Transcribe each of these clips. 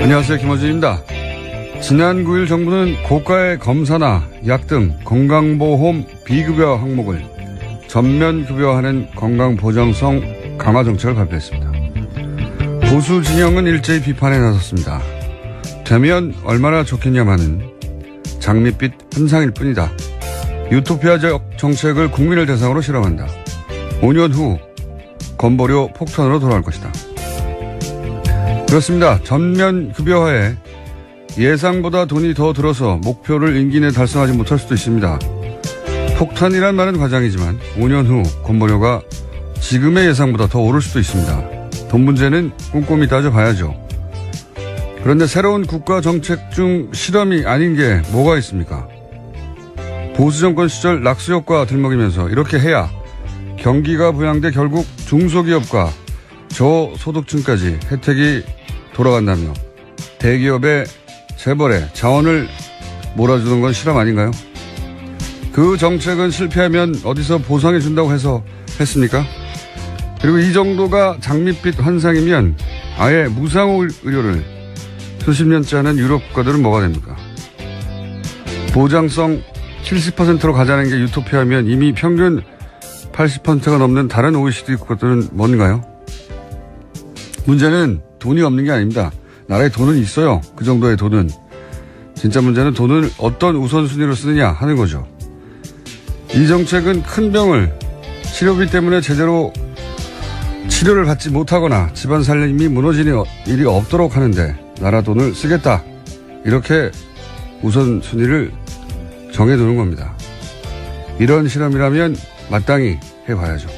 안녕하세요. 김어준입니다. 지난 9일 정부는 고가의 검사나 약 등 건강보험 비급여 항목을 전면 급여하는 건강보장성 강화 정책을 발표했습니다. 보수 진영은 일제히 비판에 나섰습니다. 되면 얼마나 좋겠냐마는 장밋빛 환상일 뿐이다. 유토피아적 정책을 국민을 대상으로 실험한다. 5년 후 건보료 폭탄으로 돌아올 것이다. 그렇습니다. 전면 급여화에 예상보다 돈이 더 들어서 목표를 임기 내에 달성하지 못할 수도 있습니다. 폭탄이란 말은 과장이지만 5년 후 건보료가 지금의 예상보다 더 오를 수도 있습니다. 돈 문제는 꼼꼼히 따져봐야죠. 그런데 새로운 국가 정책 중 실험이 아닌 게 뭐가 있습니까? 보수 정권 시절 낙수 효과 들먹이면서 이렇게 해야 경기가 부양돼 결국 중소기업과 저소득층까지 혜택이 돌아간다며 대기업의 재벌에 자원을 몰아주는 건 실험 아닌가요? 그 정책은 실패하면 어디서 보상해 준다고 해서 했습니까? 그리고 이 정도가 장밋빛 환상이면 아예 무상 의료를 수십 년째 하는 유럽 국가들은 뭐가 됩니까? 보장성 70%로 가자는 게 유토피아면 이미 평균 80%가 넘는 다른 OECD 국가들은 뭔가요? 문제는 돈이 없는 게 아닙니다. 나라에 돈은 있어요. 그 정도의 돈은. 진짜 문제는 돈을 어떤 우선순위로 쓰느냐 하는 거죠. 이 정책은 큰 병을 치료비 때문에 제대로 치료를 받지 못하거나 집안 살림이 무너지는 일이 없도록 하는데 나라 돈을 쓰겠다. 이렇게 우선순위를 정해두는 겁니다. 이런 실험이라면 마땅히 해봐야죠.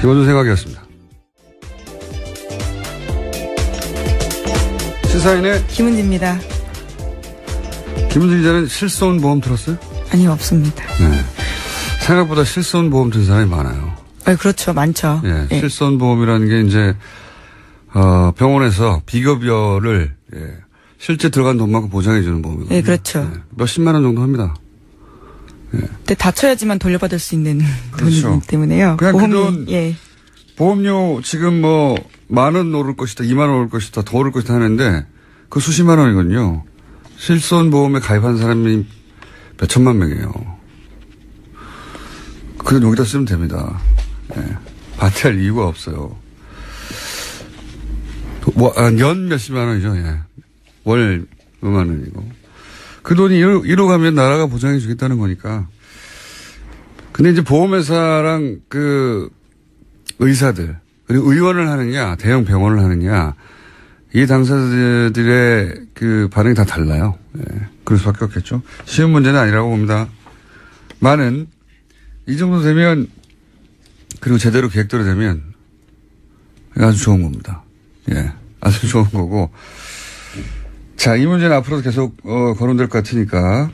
김어준 생각이었습니다. 시사인의 김은지입니다. 김은지 기자는 실손 보험 들었어요? 아니요, 없습니다. 네. 생각보다 실손 보험 든 사람이 많아요. 그렇죠. 많죠. 예, 예. 실손 보험이라는 게 이제 병원에서 비급여를 실제 들어간 돈만큼 보장해 주는 보험이거든요. 예, 그렇죠. 몇십만 원 정도 합니다. 근데 다쳐야지만 돌려받을 수 있는 그렇죠. 돈이기 때문에요. 그냥 보험이, 그 돈, 예. 보험료 지금 뭐 10,000원 오를 것이다, 20,000원 오를 것이다, 더 오를 것이다 하는데 그 수십만 원이거든요. 실손 보험에 가입한 사람이 몇 천만 명이에요. 그건 여기다 쓰면 됩니다. 받을 이유가 없어요. 연 몇십만 원이죠. 월 몇만 원이고. 그 돈이 이로 가면 나라가 보장해 주겠다는 거니까. 근데 이제 보험회사랑 그 의사들, 그리고 의원을 하느냐, 대형 병원을 하느냐, 이 당사자들의 그 반응이 다 달라요. 그럴 수밖에 없겠죠. 쉬운 문제는 아니라고 봅니다. 많은, 이 정도 되면, 그리고 제대로 계획대로 되면 아주 좋은 겁니다. 아주 좋은 거고. 자, 이 문제는 앞으로도 계속 거론될 것 같으니까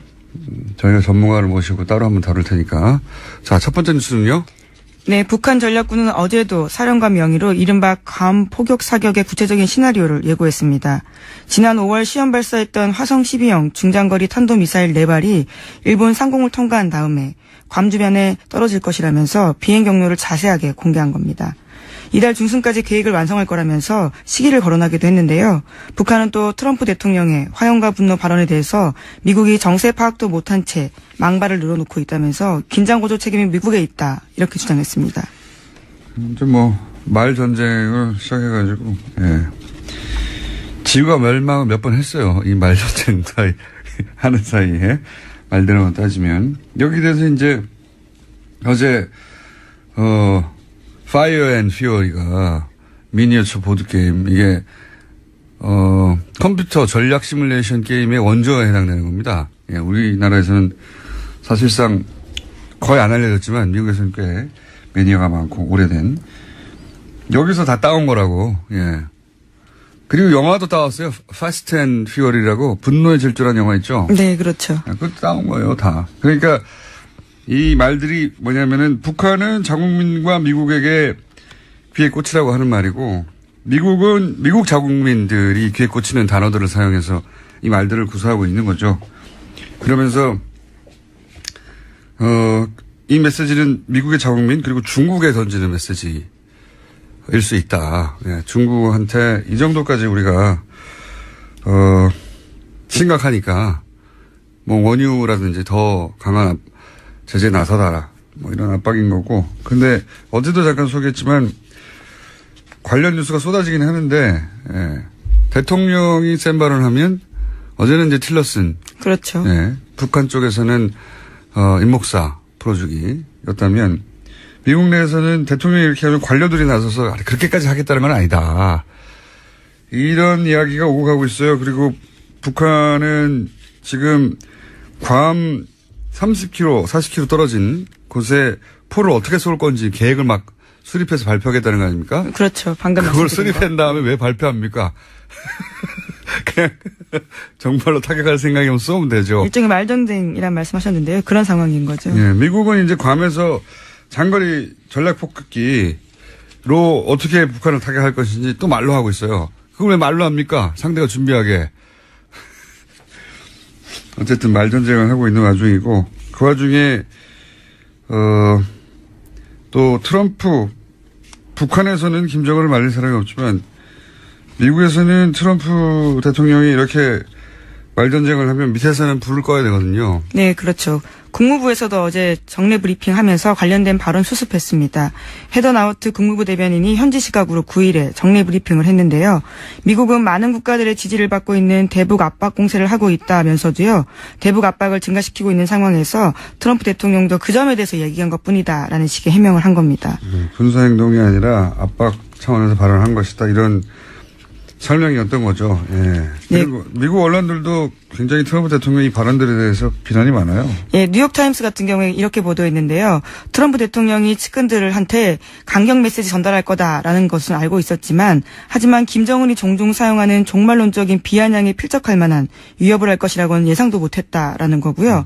저희가 전문가를 모시고 따로 한번 다룰 테니까. 자, 첫 번째 뉴스는요. 네, 북한 전략군은 어제도 사령관 명의로 이른바 괌 포격 사격의 구체적인 시나리오를 예고했습니다. 지난 5월 시험 발사했던 화성 12형 중장거리 탄도미사일 4발이 일본 상공을 통과한 다음에 괌 주변에 떨어질 것이라면서 비행 경로를 자세하게 공개한 겁니다. 이달 중순까지 계획을 완성할 거라면서 시기를 거론하기도 했는데요. 북한은 또 트럼프 대통령의 화염과 분노 발언에 대해서 미국이 정세 파악도 못한 채 망발을 늘어놓고 있다면서 긴장 고조 책임이 미국에 있다 이렇게 주장했습니다. 좀 말 전쟁을 시작해가지고 지구가 멸망을 몇 번 했어요. 이 말 전쟁 하는 사이에 말대로만 따지면 여기 대해서 이제 어제 파이어 앤 퓨어리가 미니어처 보드게임, 이게, 컴퓨터 전략 시뮬레이션 게임의 원조에 해당되는 겁니다. 우리나라에서는 사실상 거의 안 알려졌지만 미국에서는 꽤 매니아가 많고 오래된. 여기서 다 따온 거라고, 그리고 영화도 따왔어요. 파스트 앤 퓨어리라고 분노의 질주라는 영화 있죠? 네, 그렇죠. 그것도 따온 거예요, 다. 그러니까, 이 말들이 뭐냐면은 북한은 자국민과 미국에게 귀에 꽂히라고 하는 말이고 미국은 미국 자국민들이 귀에 꽂히는 단어들을 사용해서 이 말들을 구사하고 있는 거죠. 그러면서 이 메시지는 미국의 자국민 그리고 중국에 던지는 메시지일 수 있다. 중국한테 이 정도까지 우리가 심각하니까 뭐 원유라든지 더 강한 제재에 나서달라 뭐 이런 압박인 거고. 근데 어제도 잠깐 소개했지만 관련 뉴스가 쏟아지긴 하는데 대통령이 센 발언을 하면 어제는 이제 틸러슨. 그렇죠. 북한 쪽에서는 임목사 풀어주기였다면 미국 내에서는 대통령이 이렇게 하면 관료들이 나서서 그렇게까지 하겠다는 건 아니다. 이런 이야기가 오고 가고 있어요. 그리고 북한은 지금 괌 30km, 40km 떨어진 곳에 포를 어떻게 쏠 건지 계획을 막 수립해서 발표하겠다는 거 아닙니까? 그렇죠. 방금 그걸 수립한 다음에 왜 발표합니까? 그냥 정말로 타격할 생각이면 쏘면 되죠. 일종의 말전쟁이란 말씀하셨는데요. 그런 상황인 거죠. 예, 미국은 이제 괌에서 장거리 전략 폭격기로 어떻게 북한을 타격할 것인지 또 말로 하고 있어요. 그걸 왜 말로 합니까? 상대가 준비하게. 어쨌든 말전쟁을 하고 있는 와중이고, 그 와중에 또 트럼프, 북한에서는 김정은을 말릴 사람이 없지만 미국에서는 트럼프 대통령이 이렇게 말전쟁을 하면 밑에서는 불을 꺼야 되거든요. 네, 그렇죠. 국무부에서도 어제 정례 브리핑하면서 관련된 발언 수습했습니다. 헤더 나우트 국무부 대변인이 현지 시각으로 9일에 정례 브리핑을 했는데요. 미국은 많은 국가들의 지지를 받고 있는 대북 압박 공세를 하고 있다면서도요. 대북 압박을 증가시키고 있는 상황에서 트럼프 대통령도 그 점에 대해서 얘기한 것뿐이다라는 식의 해명을 한 겁니다. 군사행동이 아니라 압박 차원에서 발언한 것이다. 이런 설명이었던 거죠. 예. 그리고 네. 미국 언론들도 굉장히 트럼프 대통령의 발언들에 대해서 비난이 많아요. 예, 뉴욕타임스 같은 경우에 이렇게 보도했는데요. 트럼프 대통령이 측근들한테 강경 메시지 전달할 거다라는 것은 알고 있었지만 하지만 김정은이 종종 사용하는 종말론적인 비아냥에 필적할 만한 위협을 할 것이라고는 예상도 못했다라는 거고요.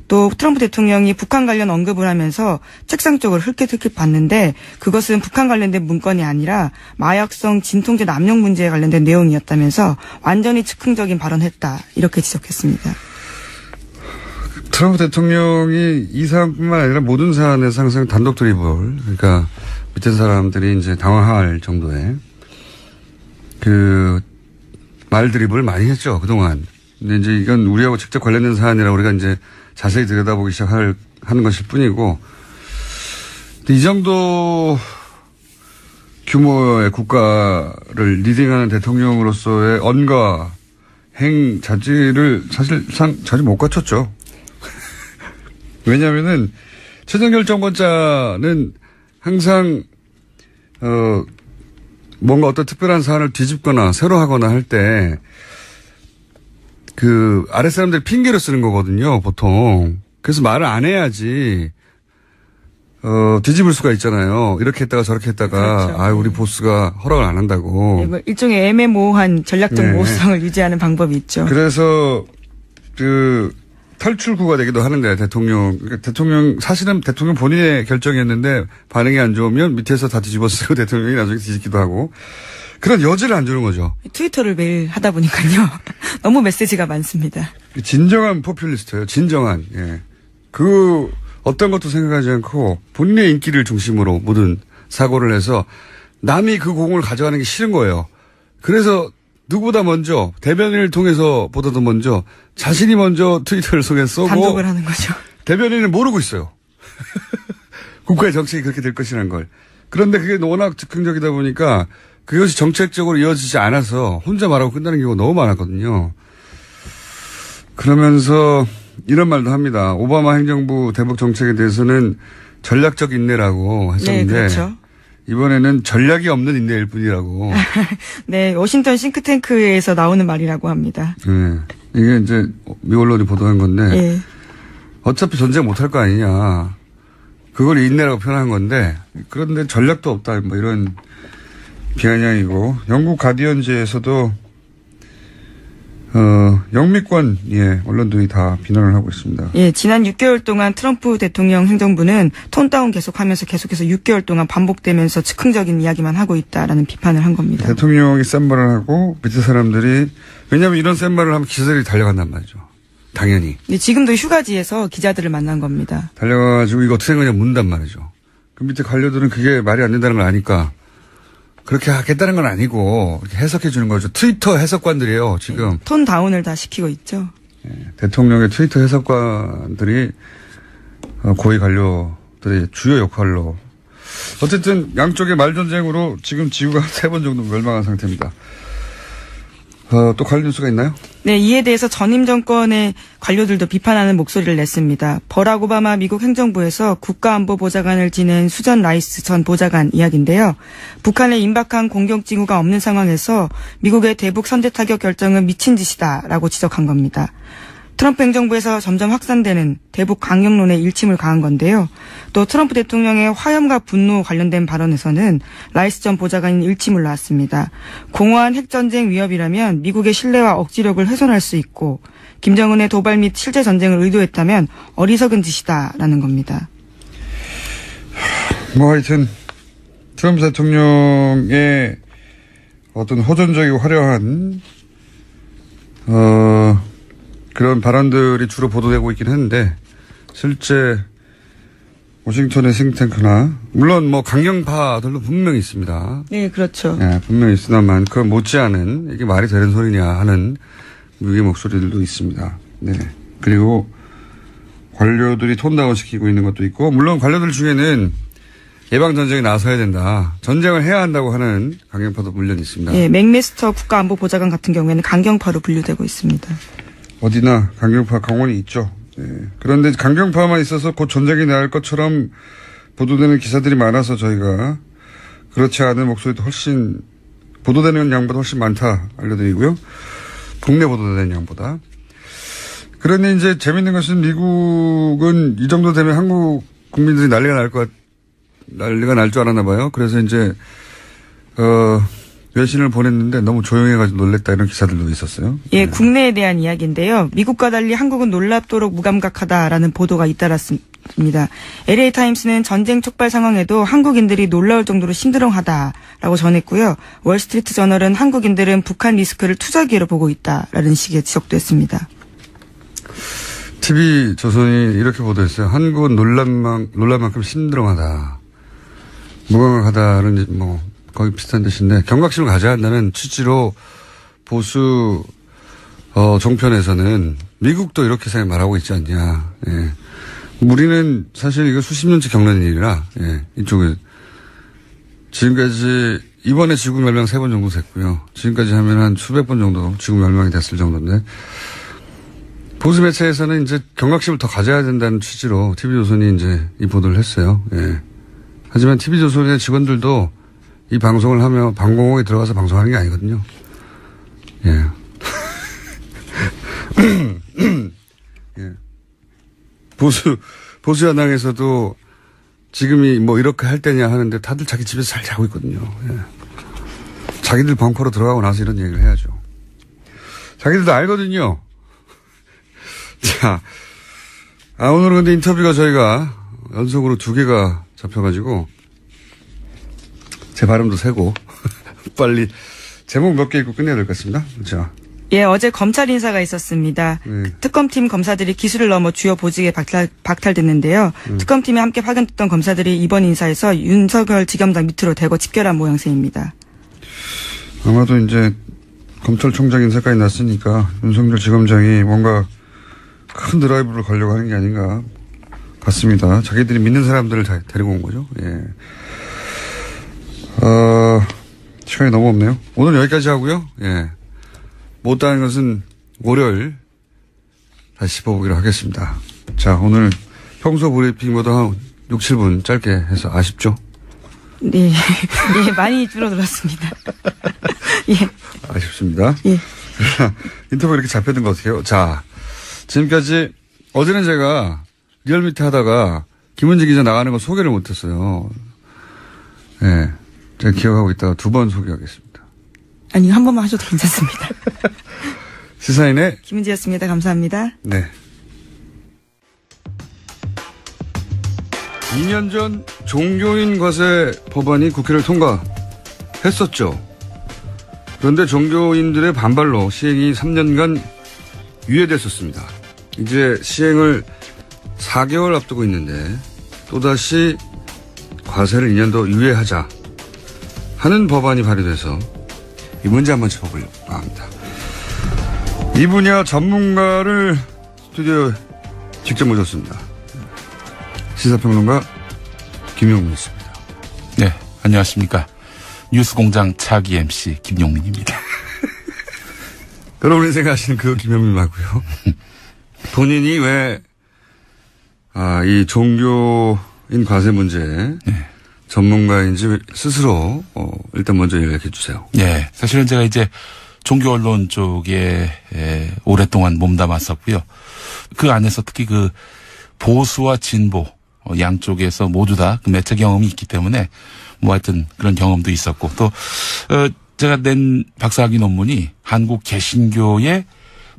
또 트럼프 대통령이 북한 관련 언급을 하면서 책상 쪽을 흘끗흘끗 봤는데 그것은 북한 관련된 문건이 아니라 마약성 진통제 남용 문제에 관련된 내용이었다면서 완전히 즉흥적인 발언했다 이렇게 지적했습니다. 트럼프 대통령이 이 사안뿐만 아니라 모든 사안에서 항상 단독 드리블, 그러니까 밑에 사람들이 이제 당황할 정도의 그 말 드리블을 많이 했죠, 그동안. 근데 이제 이건 우리하고 직접 관련된 사안이라 우리가 이제 자세히 들여다보기 하는 것일 뿐이고, 이 정도 규모의 국가를 리딩하는 대통령으로서의 언과 행 자질을 사실상 자주 못 갖췄죠. 왜냐하면은 최종결정권자는 항상 뭔가 어떤 특별한 사안을 뒤집거나 새로 하거나 할 때 그 아랫 사람들이 핑계로 쓰는 거거든요, 보통. 그래서 말을 안 해야지 뒤집을 수가 있잖아요. 이렇게 했다가 저렇게 했다가 그렇죠. 아, 우리 보스가 허락을 안 한다고. 네, 뭐 일종의 애매모호한 전략적 네. 모호성을 유지하는 방법이 있죠. 그래서 그 탈출구가 되기도 하는데 그러니까 대통령 사실은 대통령 본인의 결정이었는데 반응이 안 좋으면 밑에서 다 뒤집어 쓰고 대통령이 나중에 뒤집기도 하고 그런 여지를 안 주는 거죠. 트위터를 매일 하다 보니까요. 너무 메시지가 많습니다. 진정한 포퓰리스트예요. 진정한. 예. 그 어떤 것도 생각하지 않고 본인의 인기를 중심으로 모든 사고를 해서 남이 그 공을 가져가는 게 싫은 거예요. 그래서 누구보다 먼저 대변인을 통해서 보다도 먼저 자신이 먼저 트위터를 속에 쏘고 단독을 하는 거죠. 대변인은 모르고 있어요. 국가의 정책이 그렇게 될 것이라는 걸. 그런데 그게 워낙 즉흥적이다 보니까 그것이 정책적으로 이어지지 않아서 혼자 말하고 끝나는 경우가 너무 많았거든요. 그러면서 이런 말도 합니다. 오바마 행정부 대북 정책에 대해서는 전략적 인내라고 했었는데 네, 그렇죠. 이번에는 전략이 없는 인내일 뿐이라고. 네, 워싱턴 싱크탱크에서 나오는 말이라고 합니다. 네, 이게 이제 미 언론이 보도한 건데 네. 어차피 전쟁 못할 거 아니냐. 그걸 인내라고 표현한 건데 그런데 전략도 없다. 뭐 이런 비아냥이고 영국 가디언지에서도 영미권 언론들이 다 비난을 하고 있습니다. 예, 지난 6개월 동안 트럼프 대통령 행정부는 톤 다운 계속하면서 계속해서 6개월 동안 반복되면서 즉흥적인 이야기만 하고 있다라는 비판을 한 겁니다. 대통령이 센 말을 하고 밑에 사람들이 왜냐하면 이런 센 말을 하면 기자들이 달려간단 말이죠. 당연히. 네, 지금도 휴가지에서 기자들을 만난 겁니다. 달려가지고 이거 어떻게 생각하냐 묻는단 말이죠. 그 밑에 관료들은 그게 말이 안 된다는 걸 아니까 그렇게 하겠다는 건 아니고 이렇게 해석해 주는 거죠. 트위터 해석관들이에요, 지금. 네, 톤 다운을 다 시키고 있죠. 네, 대통령의 트위터 해석관들이 고위 관료들의 주요 역할로. 어쨌든 양쪽의 말전쟁으로 지금 지구가 3번 정도 멸망한 상태입니다. 또 관련 뉴스가 있나요? 네, 이에 대해서 전임 정권의 관료들도 비판하는 목소리를 냈습니다. 버락 오바마 미국 행정부에서 국가안보보좌관을 지낸 수전 라이스 전 보좌관 이야기인데요. 북한의 임박한 공격 징후가 없는 상황에서 미국의 대북 선제 타격 결정은 미친 짓이다라고 지적한 겁니다. 트럼프 행정부에서 점점 확산되는 대북 강경론에 일침을 가한 건데요. 또 트럼프 대통령의 화염과 분노 관련된 발언에서는 라이스 전 보좌관인 일침을 놨습니다. 공허한 핵전쟁 위협이라면 미국의 신뢰와 억지력을 훼손할 수 있고 김정은의 도발 및 실제 전쟁을 의도했다면 어리석은 짓이다라는 겁니다. 뭐 하여튼 트럼프 대통령의 어떤 호전적이고 화려한 그런 발언들이 주로 보도되고 있긴 했는데 실제 워싱턴의 싱탱크나 물론 뭐 강경파들도 분명히 있습니다. 네, 그렇죠. 네, 분명히 있으나만 그 못지않은 이게 말이 되는 소리냐 하는 무기의 목소리들도 있습니다. 네. 그리고 관료들이 톤다운 시키고 있는 것도 있고 물론 관료들 중에는 예방전쟁에 나서야 된다. 전쟁을 해야 한다고 하는 강경파도 물론 있습니다. 네, 맥메스터 국가안보보좌관 같은 경우에는 강경파로 분류되고 있습니다. 어디나 강경파 강원이 있죠. 네. 그런데 강경파만 있어서 곧 전쟁이 날 것처럼 보도되는 기사들이 많아서 저희가 그렇지 않은 목소리도 훨씬 보도되는 양보다 훨씬 많다 알려드리고요. 국내 보도되는 양보다. 그런데 이제 재밌는 것은 미국은 이 정도 되면 한국 국민들이 난리가 날 줄 알았나 봐요. 그래서 이제 외신을 보냈는데 너무 조용해가지고 놀랬다 이런 기사들도 있었어요. 예, 네. 국내에 대한 이야기인데요. 미국과 달리 한국은 놀랍도록 무감각하다라는 보도가 잇따랐습니다. LA타임스는 전쟁 촉발 상황에도 한국인들이 놀라울 정도로 심드렁하다라고 전했고요. 월스트리트 저널은 한국인들은 북한 리스크를 투자기회로 보고 있다라는 식의 지적도 했습니다. TV조선이 이렇게 보도했어요. 한국은 놀랄 만큼 심드렁하다. 무감각하다는 뭐 거의 비슷한 뜻인데 경각심을 가져야 한다는 취지로 보수 종편에서는 미국도 이렇게 생각 말하고 있지 않냐. 예. 우리는 사실 이거 수십 년째 겪는 일이라 이쪽에 지금까지 이번에 지구 멸망 3번 정도 됐고요. 지금까지 하면 한 수백 번 정도 지구 멸망이 됐을 정도인데 보수 매체에서는 이제 경각심을 더 가져야 된다는 취지로 TV조선이 이제 이 보도를 했어요. 예. 하지만 TV조선의 직원들도 이 방송을 하며 방공호에 들어가서 방송하는 게 아니거든요. 예. 예. 보수 야당에서도 지금이 뭐 이렇게 할 때냐 하는데 다들 자기 집에서 잘 자고 있거든요. 예. 자기들 벙커로 들어가고 나서 이런 얘기를 해야죠. 자기들도 알거든요. 자, 오늘은 근데 인터뷰가 저희가 연속으로 2개가 잡혀가지고 제 발음도 세고 빨리 제목 몇 개 읽고 끝내야 될 것 같습니다. 자. 예, 어제 검찰 인사가 있었습니다. 네. 특검팀 검사들이 기술을 넘어 주요 보직에 박탈됐는데요. 특검팀에 함께 파견됐던 검사들이 이번 인사에서 윤석열 지검장 밑으로 대거 집결한 모양새입니다. 아마도 이제 검찰총장 인사까지 났으니까 윤석열 지검장이 뭔가 큰 드라이브를 걸려고 하는 게 아닌가 같습니다. 자기들이 믿는 사람들을 데리고 온 거죠. 예. 시간이 너무 없네요. 오늘 여기까지 하고요. 예. 못다한 것은 월요일 다시 짚어보기로 하겠습니다. 자, 오늘 평소 브리핑보다 한 6, 7분 짧게 해서 아쉽죠? 네. 예, 많이 줄어들었습니다. 예. 아쉽습니다. 예. 인터뷰 이렇게 잡혔던 거 어떡해요? 자, 지금까지 어제는 제가 리얼미터 하다가 김은지 기자 나가는 거 소개를 못했어요. 예. 제가 기억하고 있다가 2번 소개하겠습니다. 아니, 한 번만 하셔도 괜찮습니다. 시사인의 김은지였습니다. 감사합니다. 네. 2년 전 종교인 과세 법안이 국회를 통과했었죠. 그런데 종교인들의 반발로 시행이 3년간 유예됐었습니다. 이제 시행을 4개월 앞두고 있는데 또다시 과세를 2년 더 유예하자 하는 법안이 발의돼서 이 문제 한번 짚어보려고 합니다. 이 분야 전문가를 스튜디오에 직접 모셨습니다. 시사평론가 김용민 씨입니다. 네, 안녕하십니까. 뉴스공장 차기 MC 김용민입니다. 여러분이 생각하시는 그 김용민 맞고요. 본인이 왜 이 종교인 과세 문제 전문가인지 스스로 일단 먼저 얘기해 주세요. 네, 사실은 제가 이제 종교 언론 쪽에 오랫동안 몸담았었고요. 그 안에서 특히 그 보수와 진보 양쪽에서 모두 다 그 매체 경험이 있기 때문에 뭐 하여튼 그런 경험도 있었고 또 제가 낸 박사학위 논문이 한국 개신교의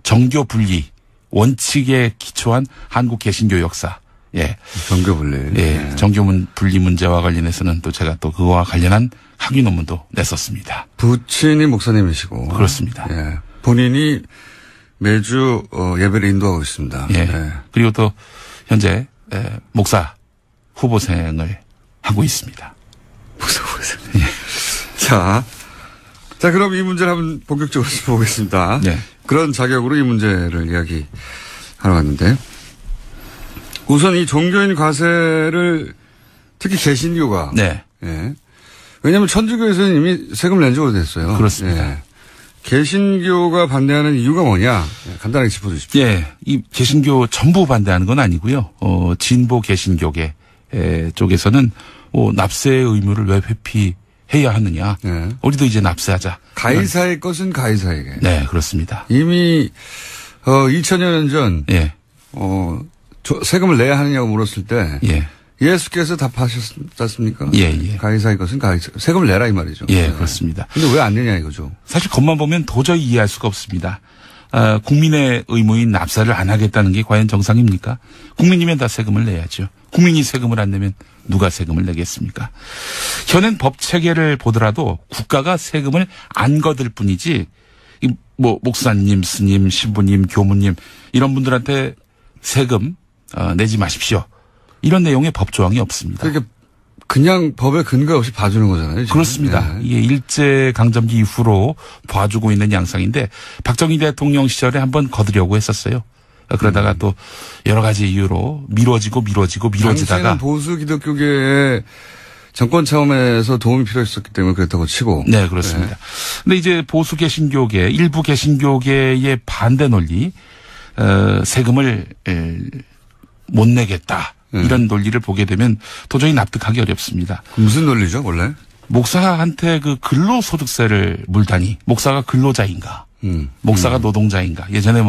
정교 분리 원칙에 기초한 한국 개신교 역사. 예. 정교 분리. 예. 네. 정교 분리 문제와 관련해서는 또 제가 또 그거와 관련한 학위 논문도 냈었습니다. 부친이 목사님이시고. 그렇습니다. 예. 본인이 매주 예배를 인도하고 있습니다. 예. 네. 그리고 또 현재 목사 후보생을 하고 있습니다. 목사 후보생. 예. 자, 그럼 이 문제를 한번 본격적으로 짚어보겠습니다. 네. 그런 자격으로 이 문제를 이야기하러 왔는데 우선 이 종교인 과세를 특히 개신교가. 네. 예. 왜냐하면 천주교에서는 이미 세금을 낸 지 오래됐어요. 그렇습니다. 예. 개신교가 반대하는 이유가 뭐냐? 간단하게 짚어주십시오. 예. 이 개신교 전부 반대하는 건 아니고요. 진보 개신교계 쪽에서는 납세의 의무를 왜 회피해야 하느냐. 네. 우리도 이제 납세하자. 가이사의 것은 가이사에게. 네, 그렇습니다. 이미 2000여 년 전 예. 세금을 내야 하느냐고 물었을 때 예. 예수께서 답하셨지 않습니까? 예, 예. 가이사의 것은 가이사. 세금을 내라 이 말이죠. 예, 네. 그렇습니다. 근데 왜 안 내냐 이거죠. 사실 겉만 보면 도저히 이해할 수가 없습니다. 국민의 의무인 납세를 안 하겠다는 게 과연 정상입니까? 국민이면 다 세금을 내야죠. 국민이 세금을 안 내면 누가 세금을 내겠습니까? 현행 법 체계를 보더라도 국가가 세금을 안 거둘 뿐이지 목사님, 스님, 신부님, 교무님 이런 분들한테 세금 내지 마십시오. 이런 내용의 법 조항이 없습니다. 그러니까 그냥 법에 근거 없이 봐주는 거잖아요. 지금. 그렇습니다. 네. 이게 일제강점기 이후로 봐주고 있는 양상인데 박정희 대통령 시절에 한번 거두려고 했었어요. 그러다가 또 여러 가지 이유로 미뤄지다가. 당시에는 보수 기독교계의 정권 차원에서 도움이 필요했었기 때문에 그랬다고 치고. 네, 그렇습니다. 네. 근데 이제 보수 개신교계, 일부 개신교계의 반대 논리, 세금을 못 내겠다. 이런 논리를 보게 되면 도저히 납득하기 어렵습니다. 무슨 논리죠, 원래? 목사한테 그 근로소득세를 물다니, 목사가 근로자인가? 목사가 노동자인가? 예전에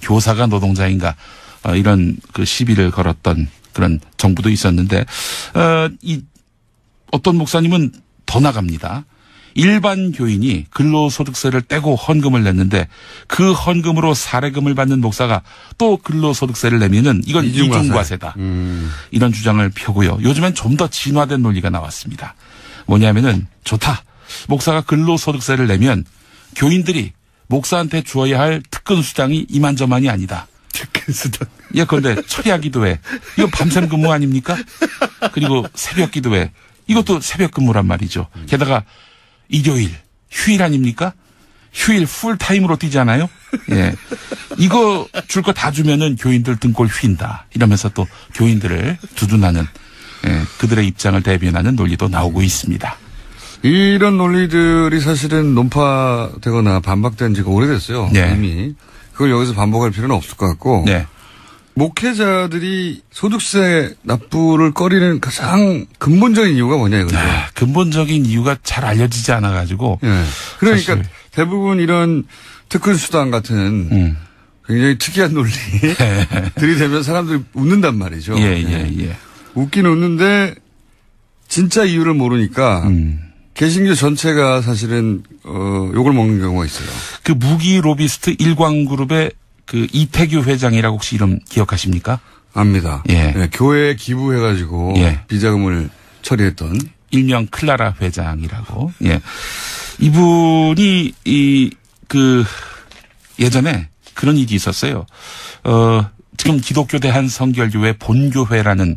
교사가 노동자인가? 이런 그 시비를 걸었던 그런 정부도 있었는데, 어떤 목사님은 더 나갑니다. 일반 교인이 근로소득세를 떼고 헌금을 냈는데 그 헌금으로 사례금을 받는 목사가 또 근로소득세를 내면은 이건 이중과세다. 이런 주장을 펴고요. 요즘엔 좀 더 진화된 논리가 나왔습니다. 뭐냐면은 좋다. 목사가 근로소득세를 내면 교인들이 목사한테 주어야 할 특근수당이 이만저만이 아니다. 특근수당. 예, 그런데 철야 기도회. 이거 밤샘 근무 아닙니까? 그리고 새벽 기도회. 이것도 새벽 근무란 말이죠. 게다가 일요일, 휴일 아닙니까? 휴일 풀타임으로 뛰잖아요? 예. 이거 줄 거 다 주면은 교인들 등골 휜다. 이러면서 또 교인들을 두둔하는, 그들의 입장을 대변하는 논리도 나오고 있습니다. 이런 논리들이 사실은 논파되거나 반박된 지가 오래됐어요. 네. 이미. 그걸 여기서 반복할 필요는 없을 것 같고. 네. 목회자들이 소득세 납부를 꺼리는 가장 근본적인 이유가 뭐냐 이거죠. 근본적인 이유가 잘 알려지지 않아가지고. 예. 그러니까 사실. 대부분 이런 특근수당 같은 굉장히 특이한 논리들이 되면 사람들이 웃는단 말이죠. 예. 웃긴 웃는데 진짜 이유를 모르니까 개신교 전체가 사실은 욕을 먹는 경우가 있어요. 그 무기 로비스트 일광그룹의 그 이태규 회장이라고 혹시 이름 기억하십니까? 압니다. 예. 네, 교회에 기부해가지고 비자금을 처리했던 일명 클라라 회장이라고. 예. 이분이 예전에 그런 일이 있었어요. 지금 기독교 대한성결교회 본교회라는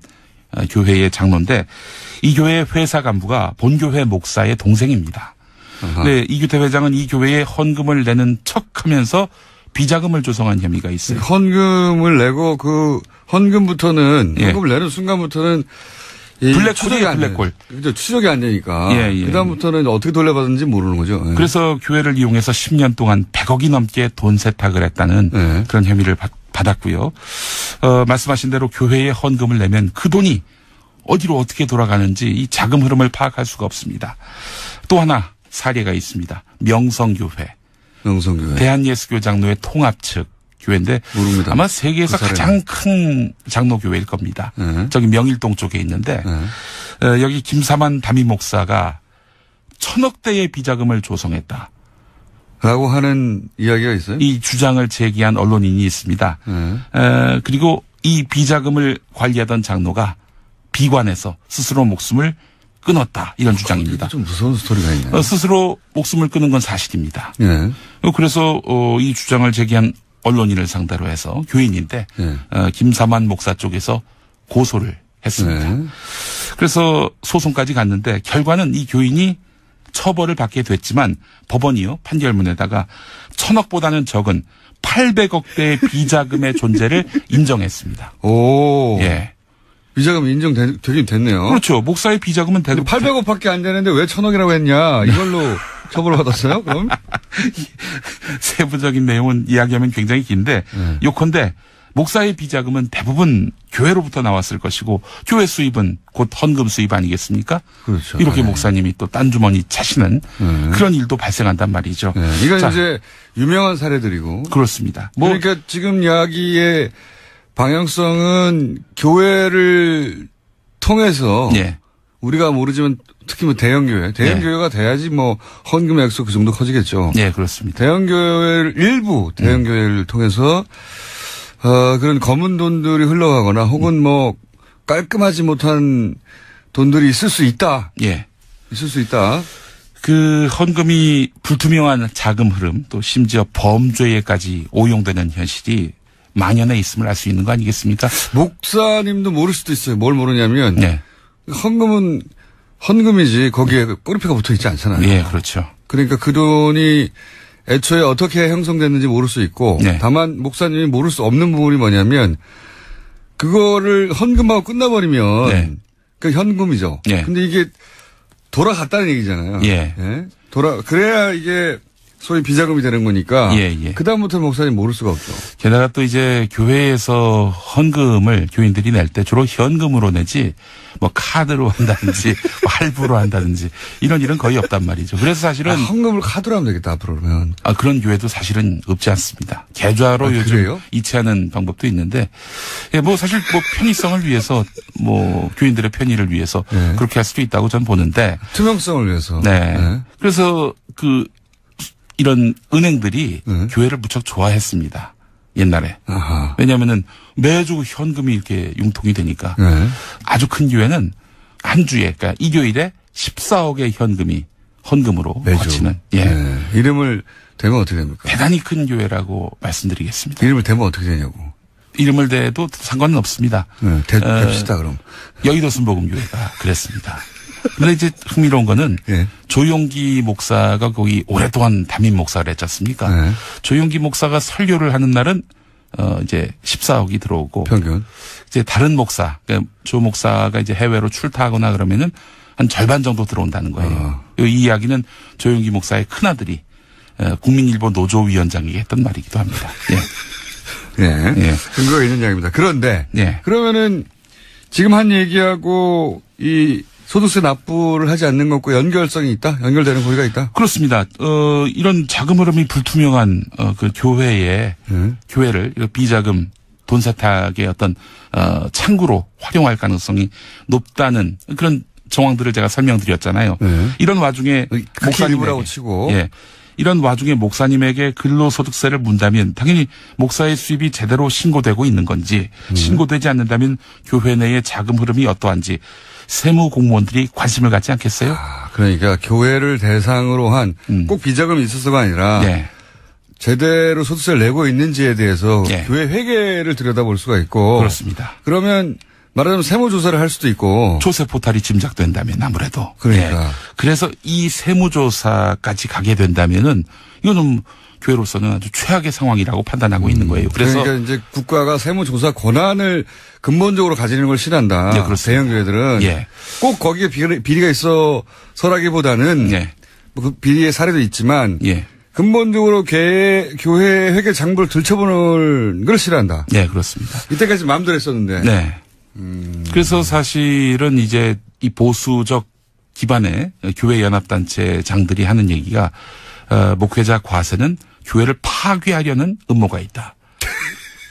교회의 장로인데 이 교회의 회사 간부가 본교회 목사의 동생입니다. 네, 이규태 회장은 이 교회에 헌금을 내는 척하면서 비자금을 조성한 혐의가 있어요. 헌금을 내고 그 헌금부터는 예. 헌금을 내는 순간부터는 블랙홀이에요, 블랙홀. 그죠, 추적이 안 되니까. 예. 그다음부터는 어떻게 돌려받았는지 모르는 거죠. 예. 그래서 교회를 이용해서 10년 동안 100억이 넘게 돈 세탁을 했다는 예. 그런 혐의를 받았고요. 말씀하신 대로 교회에 헌금을 내면 그 돈이 어디로 어떻게 돌아가는지 이 자금 흐름을 파악할 수가 없습니다. 또 하나 사례가 있습니다. 명성교회. 대한예수교 장로회 통합 측 교회인데 모릅니다. 아마 세계에서 가장 큰 장로교회일 겁니다. 저기 명일동 쪽에 있는데 여기 김사만 담임 목사가 1,000억대의 비자금을 조성했다. 라고 하는 이야기가 있어요? 이 주장을 제기한 언론인이 있습니다. 그리고 이 비자금을 관리하던 장로가 비관해서 스스로 목숨을 끊었다. 이런 주장입니다. 좀 무서운 스토리가 있네요. 스스로 목숨을 끊은 건 사실입니다. 예. 그래서 이 주장을 제기한 언론인을 상대로 해서 교인인데 김사만 목사 쪽에서 고소를 했습니다. 예. 그래서 소송까지 갔는데 결과는 이 교인이 처벌을 받게 됐지만 법원이요 판결문에다가 1,000억보다는 적은 800억대의 비자금의 존재를 인정했습니다. 오. 예. 비자금이 인정되긴 됐네요. 그렇죠. 목사의 비자금은 대도 800억밖에 안 되는데 왜 1,000억이라고 했냐. 이걸로 처벌받았어요? 그럼? 세부적인 내용은 이야기하면 굉장히 긴데 요컨대 목사의 비자금은 대부분 교회로부터 나왔을 것이고 교회 수입은 곧 헌금 수입 아니겠습니까? 그렇죠. 이렇게 네. 목사님이 또 딴 주머니 차시는 그런 일도 발생한단 말이죠. 네. 이건 자, 이제 유명한 사례들이고. 그렇습니다. 그러니까 지금 이야기의 방향성은 교회를 통해서 예. 우리가 모르지만 특히 뭐 대형교회가 돼야지 뭐 헌금 액수 그 정도 커지겠죠. 예, 그렇습니다. 일부 대형교회를 통해서 그런 검은 돈들이 흘러가거나 혹은 뭐 깔끔하지 못한 돈들이 있을 수 있다. 예. 있을 수 있다. 그 헌금이 불투명한 자금 흐름 또 심지어 범죄에까지 오용되는 현실이 만연해 있음을 알 수 있는 거 아니겠습니까? 목사님도 모를 수도 있어요. 뭘 모르냐면 네. 헌금은 헌금이지 거기에 꼬리표가 붙어 있지 않잖아요. 예, 그렇죠. 그러니까 그 돈이 애초에 어떻게 형성됐는지 모를 수 있고 네. 다만 목사님이 모를 수 없는 부분이 뭐냐면 그거를 헌금하고 끝나버리면 네. 그 현금이죠. 네. 근데 이게 돌아갔다는 얘기잖아요. 예. 예? 그래야 이게 소위 비자금이 되는 거니까 예. 그다음부터 목사님 모를 수가 없죠. 게다가 또 이제 교회에서 헌금을 교인들이 낼 때 주로 현금으로 내지 뭐 카드로 한다든지 뭐 할부로 한다든지 이런 일은 거의 없단 말이죠. 그래서 사실은 헌금을 카드로 하면 되겠다 앞으로 그러면. 그런 교회도 사실은 없지 않습니다. 계좌로 요즘 그래요? 이체하는 방법도 있는데 예, 뭐 사실 뭐 편의성을 위해서 뭐 교인들의 편의를 위해서 네. 그렇게 할 수도 있다고 전 보는데 투명성을 위해서. 네. 그래서 이런 은행들이 네. 교회를 무척 좋아했습니다. 옛날에. 아하. 왜냐하면은 매주 현금이 이렇게 융통이 되니까 네. 아주 큰 교회는 한 주에 그러니까 일요일에 14억의 현금이 헌금으로 매주. 거치는 예. 네. 이름을 대면 어떻게 됩니까? 대단히 큰 교회라고 말씀드리겠습니다. 이름을 대면 어떻게 되냐고. 이름을 대도 상관은 없습니다. 네. 됩시다 그럼. 여의도 순복음교회가 그랬습니다. 근데 이제 흥미로운 거는 예. 조용기 목사가 거기 오랫동안 담임 목사를 했지 않습니까? 네. 조용기 목사가 설교를 하는 날은 이제 14억이 들어오고 평균. 이제 다른 목사, 그러니까 조 목사가 이제 해외로 출타하거나 그러면은 한 절반 정도 들어온다는 거예요. 이 이야기는 조용기 목사의 큰아들이 국민일보 노조위원장에게 했던 말이기도 합니다. 예. 예. 근거가 있는 이야기입니다. 그런데 예. 그러면은 지금 한 얘기하고 이 소득세 납부를 하지 않는 것과 연결성이 있다? 연결되는 고리가 있다? 그렇습니다. 이런 자금 흐름이 불투명한 그 교회를 비자금 돈 세탁의 어떤 창구로 활용할 가능성이 높다는 그런 정황들을 제가 설명드렸잖아요. 네. 이런 와중에 목사님이라고 치고 예. 이런 와중에 목사님에게 근로소득세를 문다면 당연히 목사의 수입이 제대로 신고되고 있는 건지 신고되지 않는다면 교회 내의 자금 흐름이 어떠한지 세무 공무원들이 관심을 갖지 않겠어요? 그러니까 교회를 대상으로 한 꼭 비자금이 있어서가 아니라 네. 제대로 소득세를 내고 있는지에 대해서 네. 교회 회계를 들여다볼 수가 있고 그렇습니다. 그러면 말하자면 세무조사를 할 수도 있고. 조세 포탈이 짐작된다면 아무래도. 그러니까. 예. 그래서 이 세무조사까지 가게 된다면은 이거는 교회로서는 아주 최악의 상황이라고 판단하고 있는 거예요. 그래서 그러니까 이제 국가가 세무조사 권한을 근본적으로 가지는 걸 싫어한다. 예, 그렇습니다. 대형 교회들은. 예. 꼭 거기에 비리가 있어서라기보다는 예. 뭐 그 비리의 사례도 있지만 예. 근본적으로 교회 회계 장부를 들춰보는 걸 싫어한다. 네, 그렇습니다. 이때까지 마음대로 했었는데. 네. 그래서 사실은 이제 이 보수적 기반의 교회 연합단체장들이 하는 얘기가 목회자 과세는 교회를 파괴하려는 음모가 있다.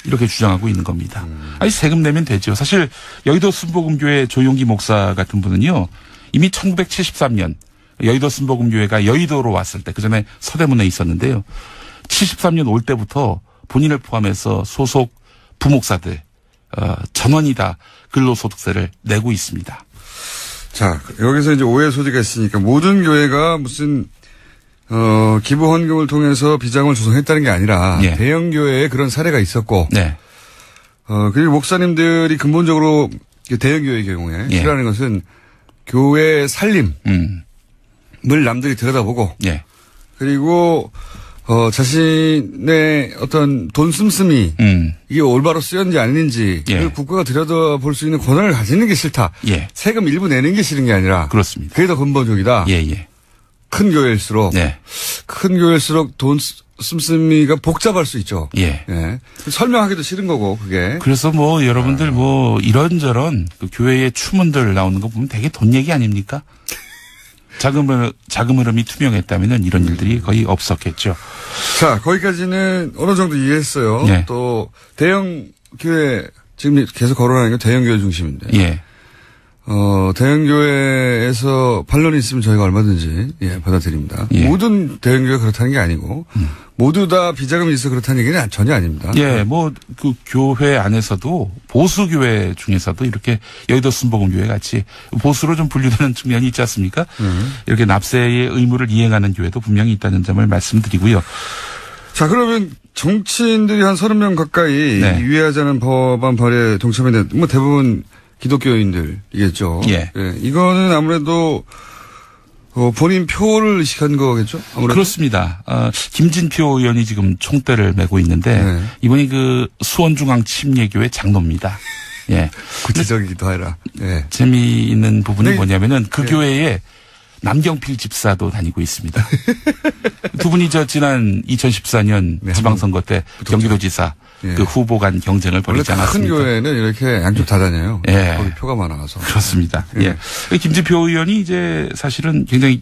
이렇게 주장하고 있는 겁니다. 아니 세금 내면 되죠. 사실 여의도 순복음교회 조용기 목사 같은 분은요. 이미 1973년 여의도 순복음교회가 여의도로 왔을 때 그전에 서대문에 있었는데요. 73년 올 때부터 본인을 포함해서 소속 부목사들 전원이 다 근로소득세를 내고 있습니다. 자, 여기서 이제 오해 소지가 있으니까 모든 교회가 무슨 기부 헌금을 통해서 비자금을 조성했다는 게 아니라 예. 대형 교회에 그런 사례가 있었고 네. 그리고 목사님들이 근본적으로 대형 교회의 경우에 예. 싫어하는 것은 교회 살림을 남들이 들여다보고 예. 그리고 자신의 어떤 돈 씀씀이 이게 올바로 쓰였는지 아닌지를 예. 국가가 들여다볼 수 있는 권한을 가지는 게 싫다. 예. 세금 일부 내는 게 싫은 게 아니라 그렇습니다. 그게 더 근본적이다. 예, 예. 큰 교회일수록 네. 큰 교회일수록 돈 씀씀이가 복잡할 수 있죠. 예. 예. 설명하기도 싫은 거고 그게. 그래서 뭐 여러분들 뭐 이런저런 그 교회의 추문들 나오는 거 보면 되게 돈 얘기 아닙니까? 자금 흐름이 투명했다면은 이런 일들이 거의 없었겠죠. 자, 거기까지는 어느 정도 이해했어요. 예. 또 대형 교회 지금 계속 거론하는 게 대형 교회 중심인데. 예. 대형 교회에서 반론이 있으면 저희가 얼마든지 받아들입니다. 예. 모든 대형 교회가 그렇다는 게 아니고 모두 다 비자금이 있어 그렇다는 얘기는 전혀 아닙니다. 예, 뭐 그 교회 안에서도 보수 교회 중에서도 이렇게 여의도 순복음교회 같이 보수로 좀 분류되는 측면이 있지 않습니까? 이렇게 납세의 의무를 이행하는 교회도 분명히 있다는 점을 말씀드리고요. 자, 그러면 정치인들이 한 30명 가까이 네. 유예하자는 법안 발의에 동참했는데 뭐 대부분 기독교인들이겠죠. 예. 이거는 아무래도 본인 표를 의식한 거겠죠? 아무래도. 그렇습니다. 김진표 의원이 지금 총대를 메고 있는데 네. 이분이 그 수원중앙침례교회 장로입니다. 예. 구체적이기도 하라. 예. 재미있는 부분이 네. 뭐냐면은 그 네. 교회에 남경필 집사도 다니고 있습니다. 두 분이 지난 2014년 네, 지방선거 때 경기도지사 예. 그 후보 간 경쟁을 원래 벌이지 큰 않았습니까? 교회는 이렇게 양쪽 다 다녀요. 예. 거기 표가 많아서. 그렇습니다. 예. 예. 김진표 의원이 이제 사실은 굉장히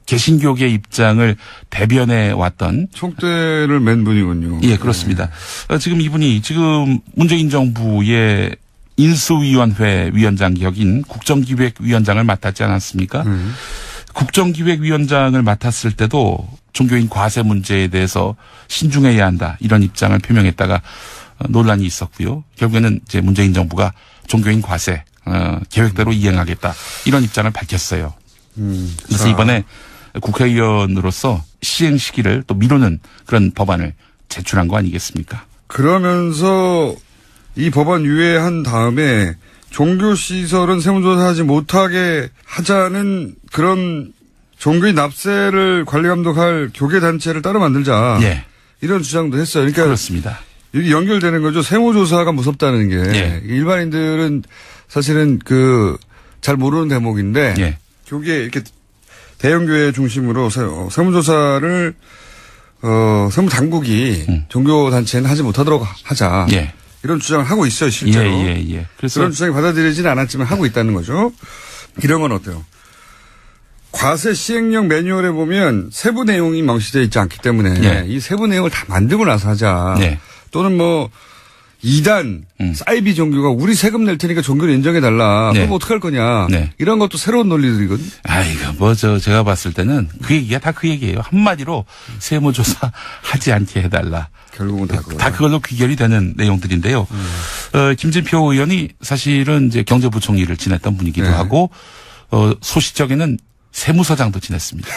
개신교계 입장을 대변해 왔던 총대를 맨 분이군요. 예, 그렇습니다. 지금 이분이 지금 문재인 정부의 인수위원회 위원장 격인 국정기획위원장을 맡았지 않았습니까? 국정기획위원장을 맡았을 때도 종교인 과세 문제에 대해서 신중해야 한다 이런 입장을 표명했다가 논란이 있었고요. 결국에는 이제 문재인 정부가 종교인 과세 계획대로 이행하겠다 이런 입장을 밝혔어요. 그래서 자. 이번에 국회의원으로서 시행 시기를 또 미루는 그런 법안을 제출한 거 아니겠습니까? 그러면서 이 법안 유예한 다음에 종교시설은 세무조사하지 못하게 하자는 그런 종교인 납세를 관리감독할 교계단체를 따로 만들자. 예. 이런 주장도 했어요. 그러니까 그렇습니다. 이게 연결되는 거죠. 세무조사가 무섭다는 게. 예. 일반인들은 사실은 잘 모르는 대목인데. 예. 교계 이렇게 대형교회 중심으로 세무조사를 세무당국이 종교단체는 하지 못하도록 하자. 예. 이런 주장을 하고 있어요, 실제로. 예. 그래서 그런 주장이 받아들이지는 않았지만 하고 있다는 거죠. 이런 건 어때요? 과세 시행령 매뉴얼에 보면 세부 내용이 명시되어 있지 않기 때문에 예. 이 세부 내용을 다 만들고 나서 하자. 예. 또는 뭐 2단 사이비 종교가 우리 세금 낼 테니까 종교를 인정해달라. 네. 그럼 어떡할 거냐. 네. 이런 것도 새로운 논리들이거든. 아이고, 제가 봤을 때는 그 얘기가 다 그 얘기예요. 한마디로 세무조사 하지 않게 해달라. 결국은 다 그거. 다 그걸로 귀결이 되는 내용들인데요. 김진표 의원이 사실은 이제 경제부총리를 지냈던 분이기도 네. 하고, 소시적에는 세무서장도 지냈습니다.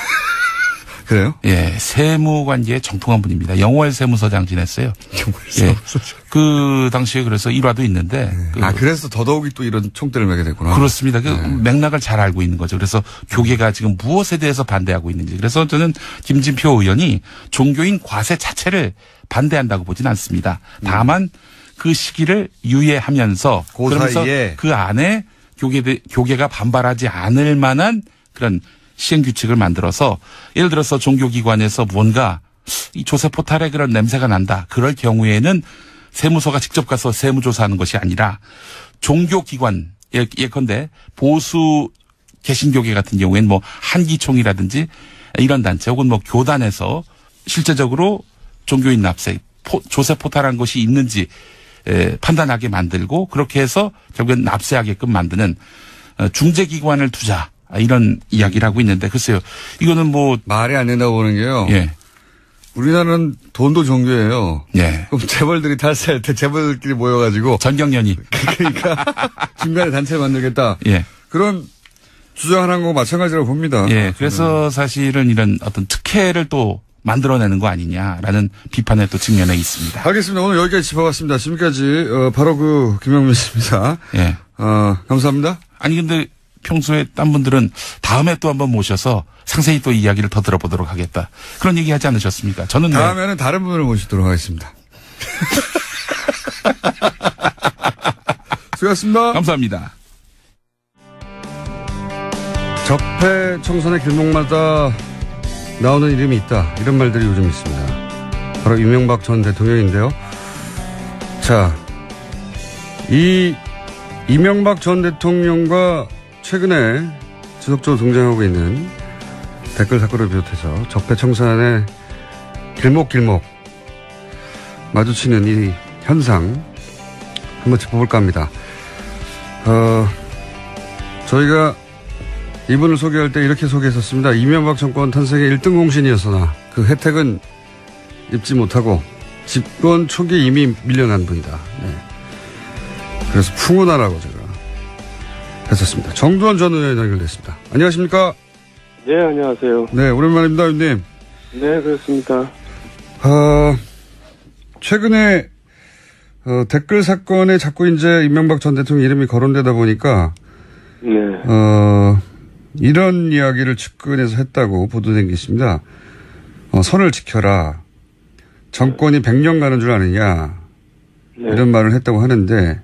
그래요? 예, 세무관계에 정통한 분입니다. 영월 세무서장 지냈어요. 영월 예. 세무서장. 그 당시에 그래서 일화도 있는데. 그래서 더더욱이 또 이런 총대를 매게 됐구나. 그렇습니다. 그 맥락을 잘 알고 있는 거죠. 그래서 교계가 지금 무엇에 대해서 반대하고 있는지. 그래서 저는 김진표 의원이 종교인 과세 자체를 반대한다고 보진 않습니다. 다만 그 시기를 유예하면서 그러면서 그 안에 교계가 반발하지 않을 만한 그런 시행규칙을 만들어서 예를 들어서 종교기관에서 뭔가 이 조세 포탈에 그런 냄새가 난다. 그럴 경우에는 세무서가 직접 가서 세무조사하는 것이 아니라 종교기관 예컨대 보수 개신교계 같은 경우에는 뭐 한기총이라든지 이런 단체 혹은 뭐 교단에서 실제적으로 종교인 납세 조세 포탈한 것이 있는지 판단하게 만들고 그렇게 해서 결국엔 납세하게끔 만드는 중재기관을 두자. 이런 이야기를 하고 있는데 글쎄요. 이거는 뭐 말이 안 된다고 보는 게요. 예. 우리나라는 돈도 종교예요. 예. 그럼 재벌들이 탈세할 때 재벌들끼리 모여가지고 전경련이 그러니까 중간에 단체를 만들겠다. 예. 그런 주장하는 거 마찬가지라고 봅니다. 예. 그래서 사실은 이런 어떤 특혜를 또 만들어내는 거 아니냐라는 비판의 또 측면에 있습니다. 알겠습니다. 오늘 여기까지 짚어봤습니다. 지금까지 바로 김영민 씨입니다. 예. 감사합니다. 아니 근데 평소에 딴 분들은 다음에 또 한번 모셔서 상세히 또 이야기를 더 들어보도록 하겠다. 그런 얘기 하지 않으셨습니까? 저는 다음에는 다른 분을 모시도록 하겠습니다. 수고하셨습니다. 감사합니다. 적폐 청산의 길목마다 나오는 이름이 있다. 이런 말들이 요즘 있습니다. 바로 이명박 전 대통령인데요. 자, 이 이명박 전 대통령과 최근에 지속적으로 등장하고 있는 댓글 사건을 비롯해서 적폐 청산의 길목 마주치는 이 현상 한번 짚어볼까 합니다. 저희가 이분을 소개할 때 이렇게 소개했었습니다. 이명박 정권 탄생의 1등 공신이었으나 그 혜택은 입지 못하고 집권 초기에 이미 밀려난 분이다. 네. 그래서 풍운하라고 제가 했었습니다. 정두환 전 의원이 연결됐습니다. 안녕하십니까? 네, 안녕하세요. 네, 오랜만입니다, 의원님. 네, 그렇습니다. 최근에 댓글 사건에 자꾸 이제 이명박 전 대통령 이름이 거론되다 보니까 네. 이런 이야기를 측근에서 했다고 보도된 게 있습니다. 선을 지켜라. 정권이 100년 가는 줄 아느냐. 네. 이런 말을 했다고 하는데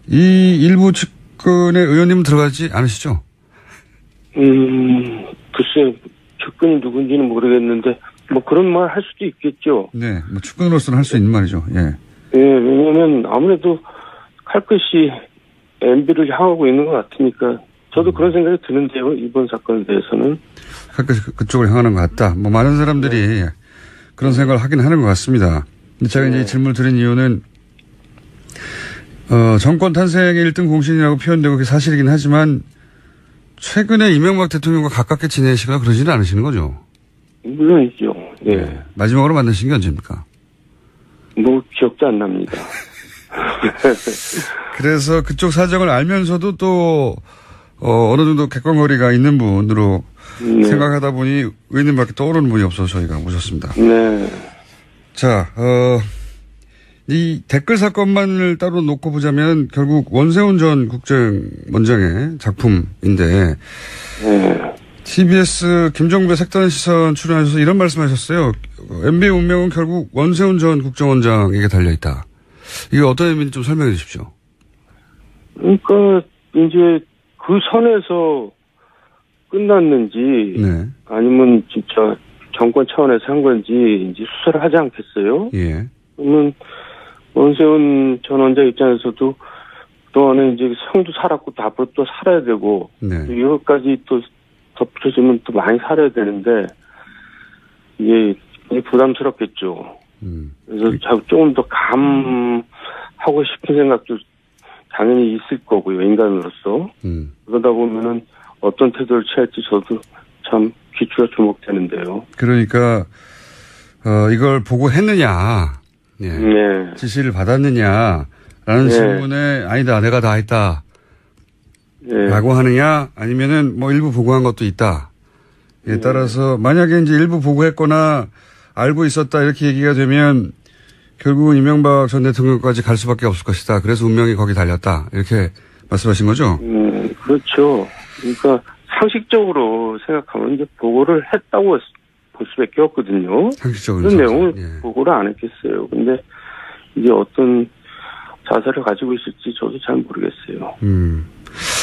이 일부 측근의 의원님은 들어가지 않으시죠? 글쎄, 측근이 누군지는 모르겠는데, 뭐 그런 말 할 수도 있겠죠. 네, 뭐 측근으로서는 할 수 있는 말이죠. 예. 예, 왜냐면 아무래도 칼끝이 MB를 향하고 있는 것 같으니까, 저도 그런 생각이 드는데요, 이번 사건에 대해서는. 칼끝이 그쪽을 향하는 것 같다. 뭐 많은 사람들이 그런 생각을 하긴 하는 것 같습니다. 근데 제가 이제 이 질문을 드린 이유는, 정권 탄생의 1등 공신이라고 표현되고 그게 사실이긴 하지만, 최근에 이명박 대통령과 가깝게 지내시거나 그러지는 않으시는 거죠? 물론이죠. 예. 네. 마지막으로 만나신 게 언제입니까? 뭐, 기억도 안 납니다. 그래서 그쪽 사정을 알면서도 또, 어느 정도 객관거리가 있는 분으로 생각하다 보니 의원님밖에 떠오르는 분이 없어서 저희가 모셨습니다. 네. 자, 이 댓글 사건만을 따로 놓고 보자면 결국 원세훈 전 국정원장의 작품인데, 네. TBS 김종배 색다른 시선 출연하셔서 이런 말씀하셨어요. MB의 운명은 결국 원세훈 전 국정원장에게 달려있다. 이게 어떤 의미인지 좀 설명해 주십시오. 그러니까 이제 그 선에서 끝났는지 네. 아니면 진짜 정권 차원에서 한 건지 이제 수사를 하지 않겠어요? 예. 그러면 원세훈 전 원장 입장에서도 그동안에 이제 형도 살았고 또 앞으로 또 살아야 되고 네. 이것까지 또 덧붙여지면 또 많이 살아야 되는데 이게 부담스럽겠죠. 그래서 조금 더 감하고 싶은 생각도 당연히 있을 거고요, 인간으로서. 그러다 보면은 어떤 태도를 취할지 저도 참 귀추가 주목되는데요. 그러니까 이걸 보고 했느냐, 예. 네. 지시를 받았느냐라는 네. 질문에 아니다, 내가 다 했다. 네. 라고 하느냐, 아니면은 뭐 일부 보고한 것도 있다. 따라서 만약에 이제 일부 보고했거나 알고 있었다 이렇게 얘기가 되면 결국은 이명박 전 대통령까지 갈 수밖에 없을 것이다. 그래서 운명이 거기 달렸다. 이렇게 말씀하신 거죠? 그렇죠. 그러니까 상식적으로 생각하면 이제 보고를 했다고 볼 수밖에 없거든요. 상식적으로. 그런 내용을 보고를 안 했겠어요. 근데 이제 어떤 자세를 가지고 있을지 저도 잘 모르겠어요.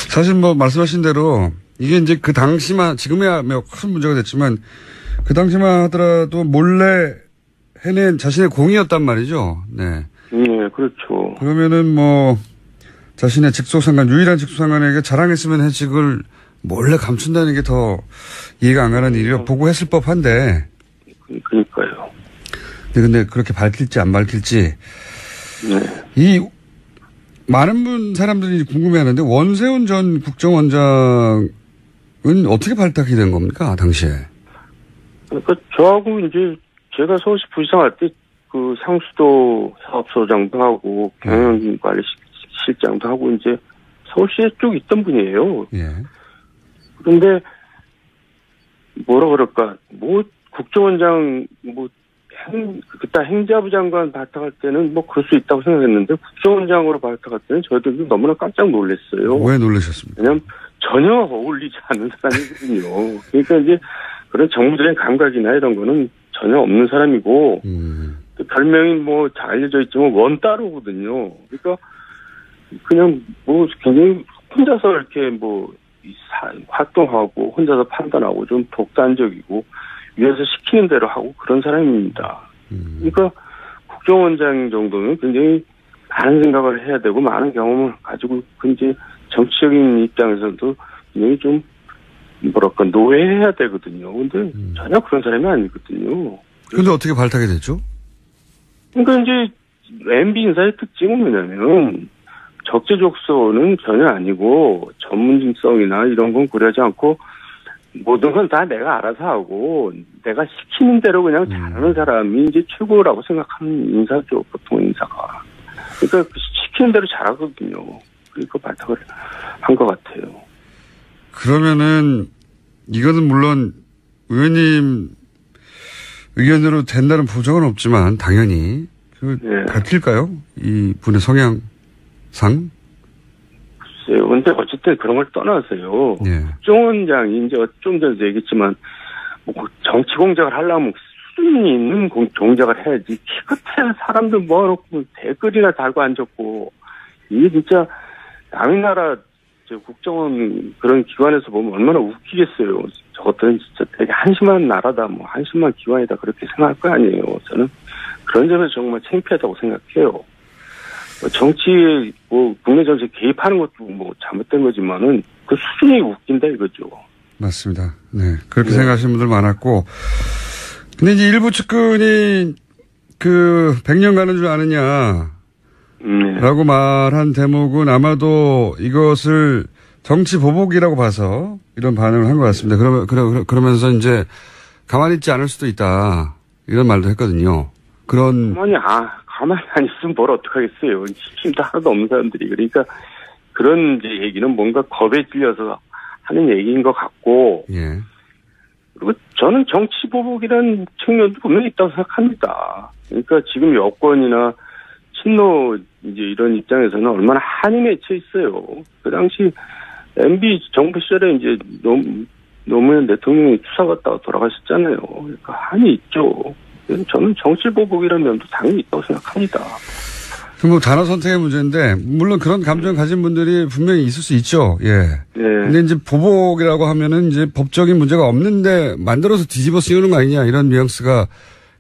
사실 뭐 말씀하신 대로 이게 이제 그 당시만 지금이야 큰 문제가 됐지만 그 당시만 하더라도 몰래 해낸 자신의 공이었단 말이죠. 네. 네, 그렇죠. 그러면은 뭐 자신의 직속상관 유일한 직속상관에게 자랑했으면 해직을 몰래 감춘다는 게 더 이해가 안 가는 일이요. 보고했을 법한데. 그러니까요. 근데 그렇게 밝힐지 안 밝힐지. 네. 이 많은 사람들이 궁금해하는데 원세훈 전 국정원장은 어떻게 발탁이 된 겁니까 당시에? 그러니까 저하고 이제 제가 서울시 부시장할 때 그 상수도 사업소장도 하고 경영관리실장도 하고 이제 서울시에 쭉 있던 분이에요. 예. 그런데 뭐라 그럴까 뭐 국정원장 뭐 그때 행자부 장관 발탁할 때는 뭐 그럴 수 있다고 생각했는데 국정원장으로 발탁할 때는 저희들도 너무나 깜짝 놀랐어요. 왜 놀라셨습니까? 왜냐면 전혀 어울리지 않는 사람이거든요. 그러니까 이제 그런 정무적인 감각이나 이런 거는 전혀 없는 사람이고 또 별명이 뭐 잘 알려져 있지만 원따로거든요. 그러니까 그냥 뭐 굉장히 혼자서 이렇게 뭐 활동하고 혼자서 판단하고 좀 독단적이고 위에서 시키는 대로 하고 그런 사람입니다. 그러니까 국정원장 정도는 굉장히 많은 생각을 해야 되고 많은 경험을 가지고 이제 정치적인 입장에서도 굉장히 좀 뭐랄까 노예해야 되거든요. 근데 전혀 그런 사람이 아니거든요. 근데 어떻게 발탁이 됐죠? 그러니까 이제 MB 인사의 특징은 뭐냐면 적재적소는 전혀 아니고 전문성이나 이런 건 고려하지 않고 모든 건 다 내가 알아서 하고 내가 시키는 대로 그냥 잘하는 사람이 이제 최고라고 생각하는 인사죠. 보통 인사가. 그러니까 시키는 대로 잘하거든요. 그러니까 발탁을 한 것 같아요. 그러면은 이거는 물론 의원님 의견으로 된다는 보장은 없지만 당연히 네. 밝힐까요? 이 분의 성향상? 글쎄요. 근데 어쨌든 그런 걸 떠나서요. 네. 국정원장이 이제 좀 전에 얘기했지만 뭐 정치 공작을 하려면 수준이 있는 공작을 해야지. 키끝에 사람들 모아놓고 댓글이나 달고 앉았고 이게 진짜 남의 나라 국정원 그런 기관에서 보면 얼마나 웃기겠어요. 저것들은 진짜 되게 한심한 나라다, 뭐 한심한 기관이다 그렇게 생각할 거 아니에요. 저는 그런 점에서 정말 창피하다고 생각해요. 정치에 뭐 국내 정치에 개입하는 것도 뭐 잘못된 거지만은 그 수준이 웃긴다 이거죠. 맞습니다. 네, 그렇게 생각하시는 분들 많았고, 근데 이제 일부 측근이 그 100년 가는 줄 아느냐. 라고 말한 대목은 아마도 이것을 정치 보복이라고 봐서 이런 반응을 한 것 같습니다. 그러면서 이제 가만히 있지 않을 수도 있다. 이런 말도 했거든요. 가만히 안 있으면 뭘 어떡하겠어요. 힘도 하나도 없는 사람들이. 그러니까 그런 이제 얘기는 뭔가 겁에 질려서 하는 얘기인 것 같고. 예. 그리고 저는 정치 보복이라는 측면도 분명히 있다고 생각합니다. 그러니까 지금 여권이나 친노 이제 이런 입장에서는 얼마나 한이 맺혀 있어요. 그 당시 MB 정부 시절에 이제 노무현 대통령이 추사 갔다가 돌아가셨잖아요. 그러니까 한이 있죠. 저는 정치 보복이라는 면도 당연히 있다고 생각합니다. 그럼 뭐 단어 선택의 문제인데 물론 그런 감정 가진 분들이 분명히 있을 수 있죠. 예. 네. 근데 이제 보복이라고 하면은 이제 법적인 문제가 없는데 만들어서 뒤집어 씌우는 거 아니냐 이런 뉘앙스가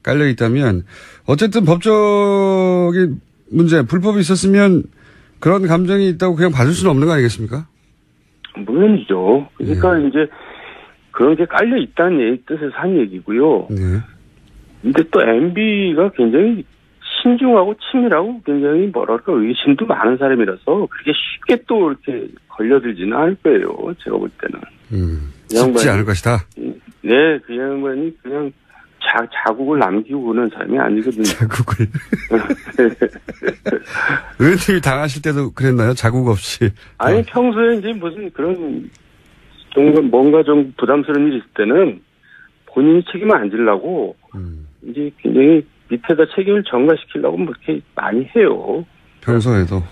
깔려 있다면 어쨌든 법적인 문제, 불법이 있었으면 그런 감정이 있다고 그냥 봐줄 수는 없는 거 아니겠습니까? 물론이죠. 그러니까 이제 그런 게 깔려 있다는 뜻에서 한 얘기고요. 네. 근데 또 MB가 굉장히 신중하고 치밀하고 굉장히 뭐랄까 의심도 많은 사람이라서 그렇게 쉽게 또 이렇게 걸려들지는 않을 거예요. 제가 볼 때는. 쉽지 않을 것이다. 네, 그 양반이 그냥 자국을 남기고 그런 사람이 아니거든요. 자국을. 의원님이 당하실 때도 그랬나요? 자국 없이. 아니, 평소에 이제 무슨 그런 뭔가 좀 부담스러운 일이 있을 때는 본인이 책임을 안 지려고 이제 굉장히 밑에다 책임을 전가시키려고 뭐 이렇게 많이 해요. 평소에도.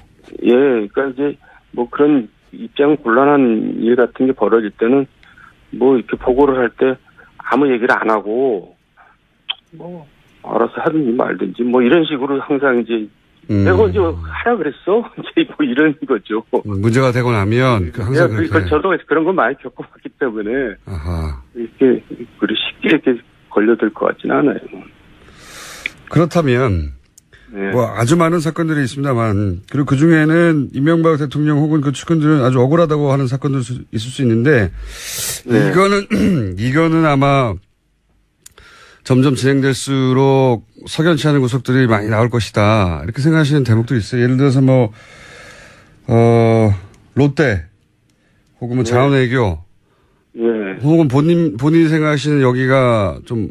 예, 그러니까 이제 뭐 그런 입장 곤란한 일 같은 게 벌어질 때는 뭐 이렇게 보고를 할 때 아무 얘기를 안 하고 뭐 알아서 하든지 말든지 뭐 이런 식으로 항상 이제 내가 언제 하라 그랬어? 이제 뭐 이런 거죠. 문제가 되고 나면 항상 그렇게. 저도 그런 거 많이 겪어봤기 때문에 아하. 이렇게 쉽게 이렇게 걸려들 것 같지는 않아요. 그렇다면 네. 뭐 아주 많은 사건들이 있습니다만 그리고 그 중에는 이명박 대통령 혹은 그 측근들은 아주 억울하다고 하는 사건도 있을 수 있는데 네. 이거는 아마 점점 진행될수록 석연치 않은 구석들이 많이 나올 것이다 이렇게 생각하시는 대목도 있어요. 예를 들어서 뭐 롯데 혹은 뭐 자원외교 예. 혹은 본인이 생각하시는 여기가 좀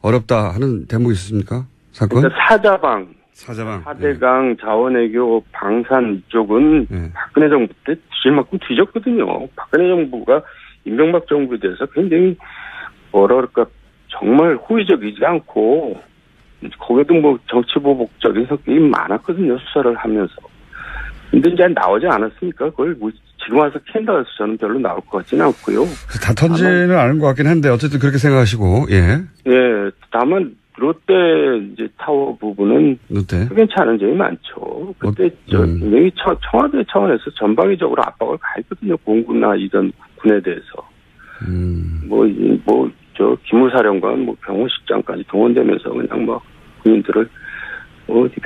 어렵다 하는 대목이 있습니까? 사건? 그러니까 사자방. 사대강, 자원외교, 방산 이쪽은 박근혜 정부 때 뒤질 만큼 뒤졌거든요. 박근혜 정부가 이명박 정부에 대해서 굉장히 뭐라 그럴까 정말 호의적이지 않고 거기도 뭐 정치보복적인 성격이 많았거든요. 수사를 하면서. 근데 이제 나오지 않았으니까 그걸 뭐 지금 와서 캔다고 해서 저는 별로 나올 것 같지는 않고요. 다 턴지는 않은 것 같긴 한데 어쨌든 그렇게 생각하시고 예. 예. 다만 롯데 이제 타워 부분은 흑연치 않은 점이 많죠. 그때 굉장히 청와대 차원에서 전방위적으로 압박을 가했거든요. 공군이나 이런 군에 대해서. 저 기무사령관, 병호식장까지 동원되면서 그냥 막 군인들을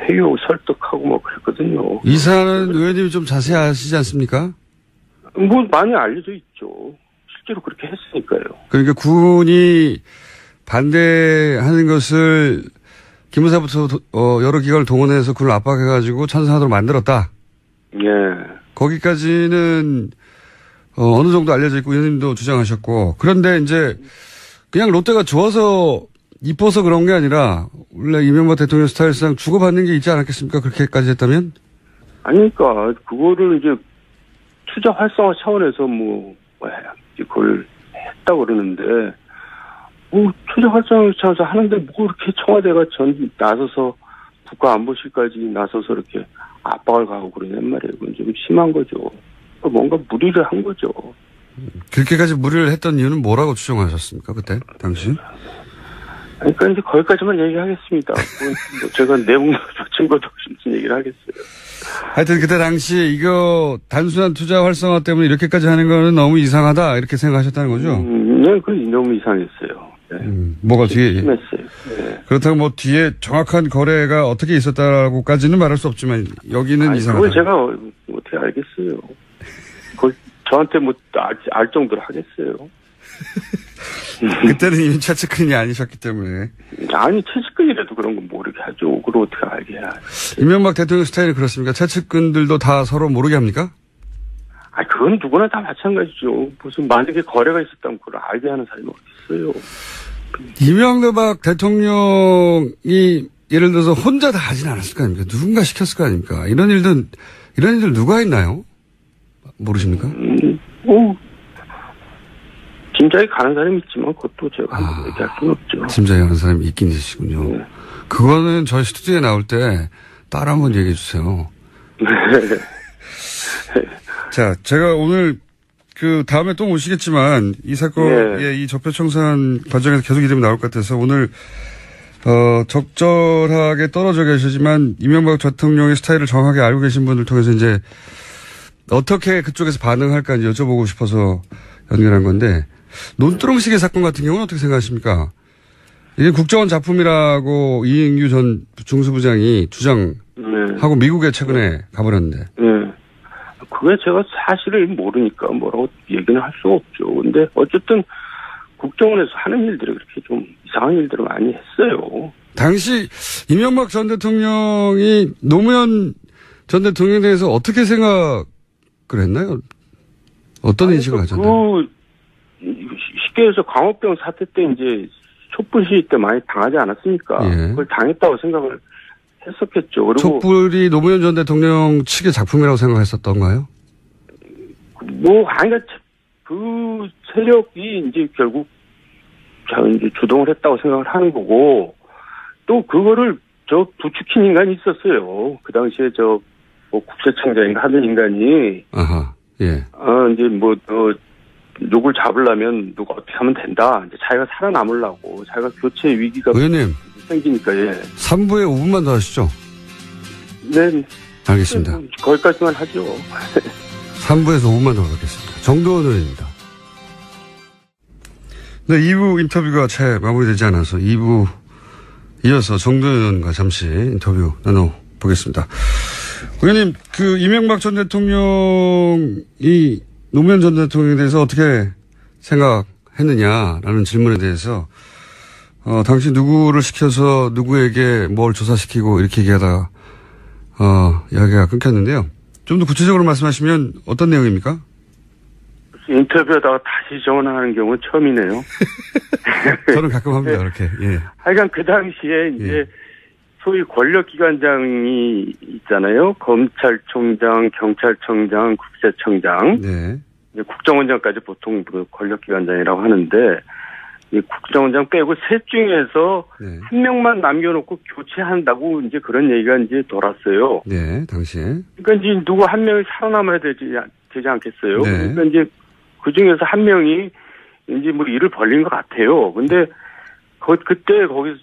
회유 설득하고 뭐 그랬거든요. 이 사안은 의원님이 좀 자세히 아시지 않습니까? 뭐 많이 알려져 있죠. 실제로 그렇게 했으니까요. 그러니까 군이 반대하는 것을 기무사부터 여러 기관을 동원해서 군을 압박해가지고 찬성하도록 만들었다. 예. 거기까지는 어느 정도 알려져 있고 의원님도 주장하셨고 그런데 이제 그냥 롯데가 좋아서 이뻐서 그런 게 아니라 원래 이명박 대통령 스타일상 주고받는 게 있지 않았겠습니까? 그렇게까지 했다면? 아니 그러니까 그거를 이제 투자 활성화 차원에서 그걸 했다고 그러는데 투자 활성화 차원에서 하는데 뭐 이렇게 청와대가 나서서 국가안보실까지 나서서 이렇게 압박을 가고 그러냔 말이에요. 그건 좀 심한 거죠. 뭔가 무리를 한 거죠. 그렇게까지 무리를 했던 이유는 뭐라고 추정하셨습니까? 그때 당시? 그러니까 이제 거기까지만 얘기하겠습니다. 제가 내용 증거도 없이 얘기를 하겠어요. 하여튼 그때 당시 이거 단순한 투자 활성화 때문에 이렇게까지 하는 거는 너무 이상하다 이렇게 생각하셨다는 거죠? 네, 그건 너무 이상했어요. 네. 뭐가 뒤에? 심했어요. 네. 그렇다고 뭐 뒤에 정확한 거래가 어떻게 있었다라고까지는 말할 수 없지만 여기는 이상하다. 그걸 제가 어떻게 알겠어요. 그걸 저한테 알 정도로 하겠어요. 그때는 이미 최측근이 아니셨기 때문에. 아니 최측근이라도 그런 건 모르게 하죠. 그걸 어떻게 알게 해야. 이명박 대통령 스타일이 그렇습니까? 최측근들도 다 서로 모르게 합니까? 그건 누구나 다 마찬가지죠. 무슨 만약에 거래가 있었다면 그걸 알게 하는 사람이 어디 있어요. 이명박 대통령이 예를 들어서 혼자 다 하진 않았을 거 아닙니까? 누군가 시켰을 거 아닙니까? 이런 일들 누가 했나요? 모르십니까? 짐작이 가는 사람이 있지만 그것도 제가 한번 얘기할 수는 없죠. 짐작이 가는 사람이 있긴 있으시군요. 네. 그거는 저희 스튜디오에 나올 때 따로 한번 얘기해 주세요. 네. 자, 제가 오늘 다음에 또 모시겠지만 이 사건의 이 적폐청산 과정에서 계속 이름이 나올 것 같아서 오늘 적절하게 떨어져 계시지만 이명박 대통령의 스타일을 정확하게 알고 계신 분들 통해서 이제 어떻게 그쪽에서 반응할까 여쭤보고 싶어서 연결한 건데 논두렁시계 사건 같은 경우는 어떻게 생각하십니까? 이게 국정원 작품이라고 이인규 전 중수부장이 주장하고 미국에 최근에 가버렸는데. 네. 그게 제가 사실을 모르니까 뭐라고 얘기는 할 수가 없죠. 근데 어쨌든 국정원에서 하는 일들이 그렇게 좀 이상한 일들을 많이 했어요. 당시 이명박 전 대통령이 노무현 전 대통령에 대해서 어떻게 생각을 했나요? 어떤 인식을 가졌나요? 쉽게 해서 광우병 사태 때 이제 촛불 시위 때 많이 당하지 않았습니까? 예. 그걸 당했다고 생각을 했었겠죠. 그리고 촛불이 노무현 전 대통령 측의 작품이라고 생각했었던가요? 그 세력이 이제 결국 이제 주동을 했다고 생각을 하는 거고, 또 그거를 부추긴 인간이 있었어요. 그 당시에 뭐 국세청장인가 하는 인간이. 아하, 예. 이제 누굴 잡으려면 누가 어떻게 하면 된다. 이제 자기가 살아남으려고, 자기가 교체 위기가 의원님 생기니까, 예. 3부에 5분만 더 하시죠. 네. 알겠습니다. 거기까지만 하죠. 3부에서 5분만 더 하겠습니다. 정도원 의원입니다. 네, 2부 인터뷰가 채 마무리되지 않아서 2부 이어서 정도원 의원과 잠시 인터뷰 나눠보겠습니다. 의원님, 이명박 전 대통령이 노무현 전 대통령에 대해서 어떻게 생각했느냐라는 질문에 대해서, 당시 누구를 시켜서 누구에게 뭘 조사시키고 이렇게 얘기하다가, 이야기가 끊겼는데요. 좀 더 구체적으로 말씀하시면 어떤 내용입니까? 인터뷰하다가 다시 전화하는 경우는 처음이네요. 저는 가끔 합니다, 그렇게. 예. 하여간 그 당시에 이제 소위 권력기관장이 있잖아요. 검찰총장, 경찰청장, 국세청장. 네. 이제 국정원장까지 보통 그 권력기관장이라고 하는데, 이 국정원장 빼고 셋 중에서 네. 한 명만 남겨놓고 교체한다고 이제 그런 얘기가 이제 돌았어요. 네, 당시에. 그러니까 이제 누구 한 명이 살아남아야 되지 않겠어요. 네. 그러니까 이제 그 중에서 한 명이 이제 뭐 일을 벌린 것 같아요. 근데 그때 거기서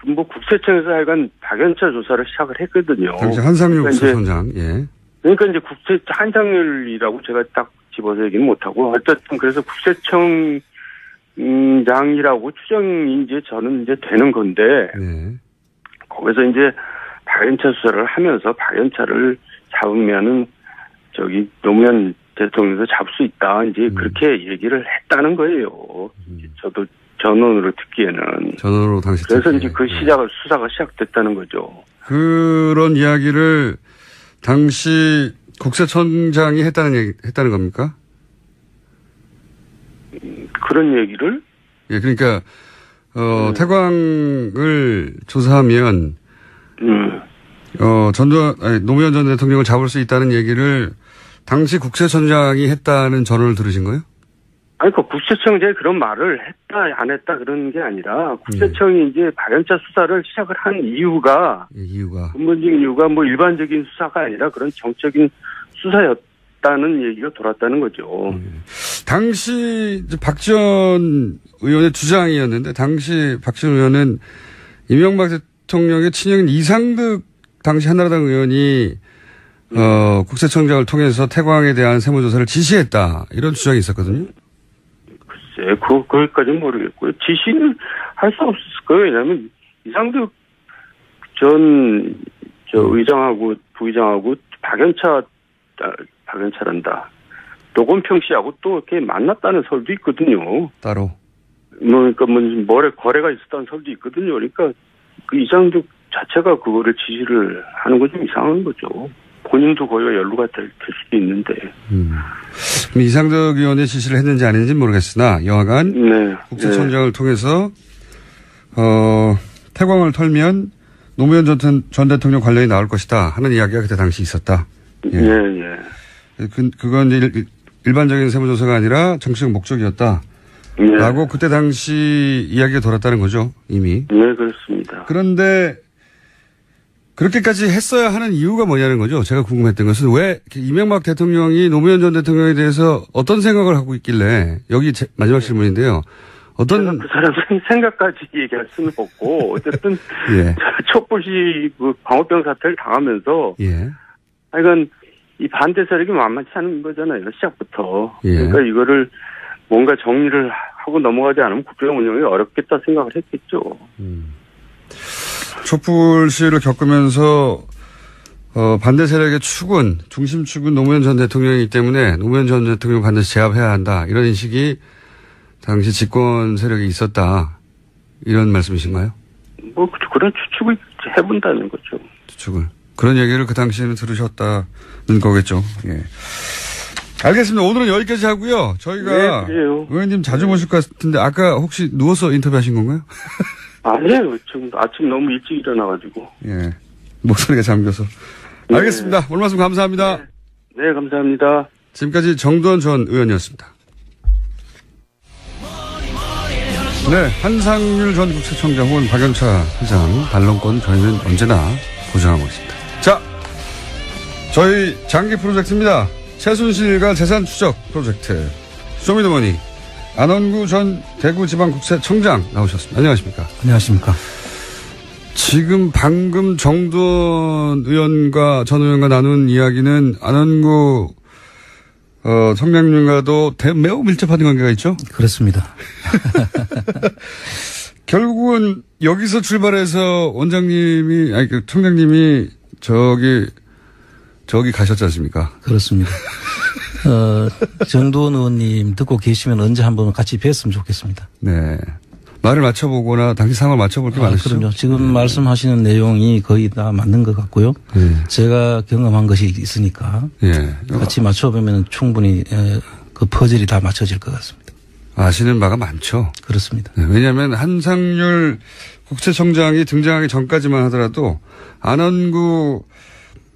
뭐 국세청에서 하여간 박연차 조사를 시작을 했거든요. 당시 한상률 그러니까 국세청장, 예. 그러니까 이제 한상률이라고 제가 딱 집어서 얘기는 못하고, 어쨌든 그래서 국세청장이라고 추정이 이제 저는 이제 되는 건데, 네. 거기서 이제 박연차 수사를 하면서 박연차를 잡으면은 노무현 대통령도 잡을 수 있다. 이제 그렇게 얘기를 했다는 거예요. 저도 전원으로 듣기에는. 전원으로 당시 그래서 듣기에. 이제 수사가 시작됐다는 거죠. 그런 이야기를 당시 국세청장이 했다는 겁니까? 그런 얘기를? 예, 그러니까, 태광을 조사하면, 노무현 전 대통령을 잡을 수 있다는 얘기를 당시 국세청장이 했다는 전언을 들으신 거예요? 아니, 국세청장이 그런 말을 했다, 안 했다 그런 게 아니라, 국세청이 이제 박연차 수사를 시작을 한 이유가, 근본적인 이유가 뭐 일반적인 수사가 아니라 그런 정적인 수사였다는 얘기가 돌았다는 거죠. 당시 박 전 의원의 주장이었는데, 당시 박 전 의원은 이명박 대통령의 친형인 이상득 당시 한나라당 의원이 국세청장을 통해서 태광에 대한 세무조사를 지시했다. 이런 주장이 있었거든요. 글쎄, 거기까지는 모르겠고요. 지시는 할 수 없었을 거예요. 왜냐하면 이상득 전 의장하고 부의장하고 박연차란다. 노건평 씨하고 또 이렇게 만났다는 설도 있거든요. 따로. 그러니까 거래가 있었다는 설도 있거든요. 그러니까 그 이상득 자체가 그거를 지시를 하는 건 좀 이상한 거죠. 본인도 거기가 연루가 될 수도 있는데. 이상득 의원의 지시를 했는지 아닌지는 모르겠으나 여하간 네. 국세청장을 통해서 태광을 털면 노무현 전 대통령 관련이 나올 것이다 하는 이야기가 그때 당시 있었다. 예. 예. 그건 일반적인 세무조사가 아니라 정치적 목적이었다. 예. 라고 그때 당시 이야기가 돌았다는 거죠, 이미. 네, 그렇습니다. 그런데 그렇게까지 했어야 하는 이유가 뭐냐는 거죠. 제가 궁금했던 것은 왜 이명박 대통령이 노무현 전 대통령에 대해서 어떤 생각을 하고 있길래, 여기 마지막 질문인데요. 어떤 그 사람 생각까지 얘기할 수는 없고, 어쨌든 예. 촛불시 그 광우병 사태를 당하면서 예. 하여간 이 반대 세력이 만만치 않은 거잖아요, 시작부터. 예. 그러니까 이거를 뭔가 정리를 하고 넘어가지 않으면 국정 운영이 어렵겠다 생각을 했겠죠. 촛불 시위를 겪으면서 반대 세력의 중심축은 노무현 전 대통령이기 때문에 노무현 전 대통령을 반드시 제압해야 한다. 이런 인식이 당시 집권 세력에 있었다. 이런 말씀이신가요? 뭐 그런 추측을 해본다는 거죠. 추측을. 그런 얘기를 그 당시에는 들으셨다는 거겠죠. 예. 알겠습니다. 오늘은 여기까지 하고요. 저희가 네, 그래요. 의원님 자주 모실 것 같은데 아까 혹시 누워서 인터뷰하신 건가요? 아니에요. 지금 아침 너무 일찍 일어나가지고. 예. 목소리가 잠겨서. 네. 알겠습니다. 오늘 말씀 감사합니다. 네, 감사합니다. 지금까지 정도원 전 의원이었습니다. 네, 한상률 전 국세청장 혹은 박영차 회장 반론권 저희는 언제나 보장하고 있습니다. 자, 저희 장기 프로젝트입니다. 최순실과 재산 추적 프로젝트. 쇼미더머니 안원구 전 대구지방국세청장 나오셨습니다. 안녕하십니까? 안녕하십니까? 지금 방금 정두원 의원과 전 의원과 나눈 이야기는 안원구 청장님과도 매우 밀접한 관계가 있죠? 그렇습니다. 결국은 여기서 출발해서 원장님이, 청장님이 저기 가셨지 않습니까? 그렇습니다. 정두원 의원님 듣고 계시면 언제 한번 같이 뵀으면 좋겠습니다. 네. 말을 맞춰보거나 당시 상황을 맞춰볼 게 많으시죠? 그럼요. 지금 말씀하시는 내용이 거의 다 맞는 것 같고요. 제가 경험한 것이 있으니까 같이 맞춰보면 충분히 그 퍼즐이 다 맞춰질 것 같습니다. 아시는 바가 많죠? 그렇습니다. 네, 왜냐하면 한상률 국세청장이 등장하기 전까지만 하더라도 안원구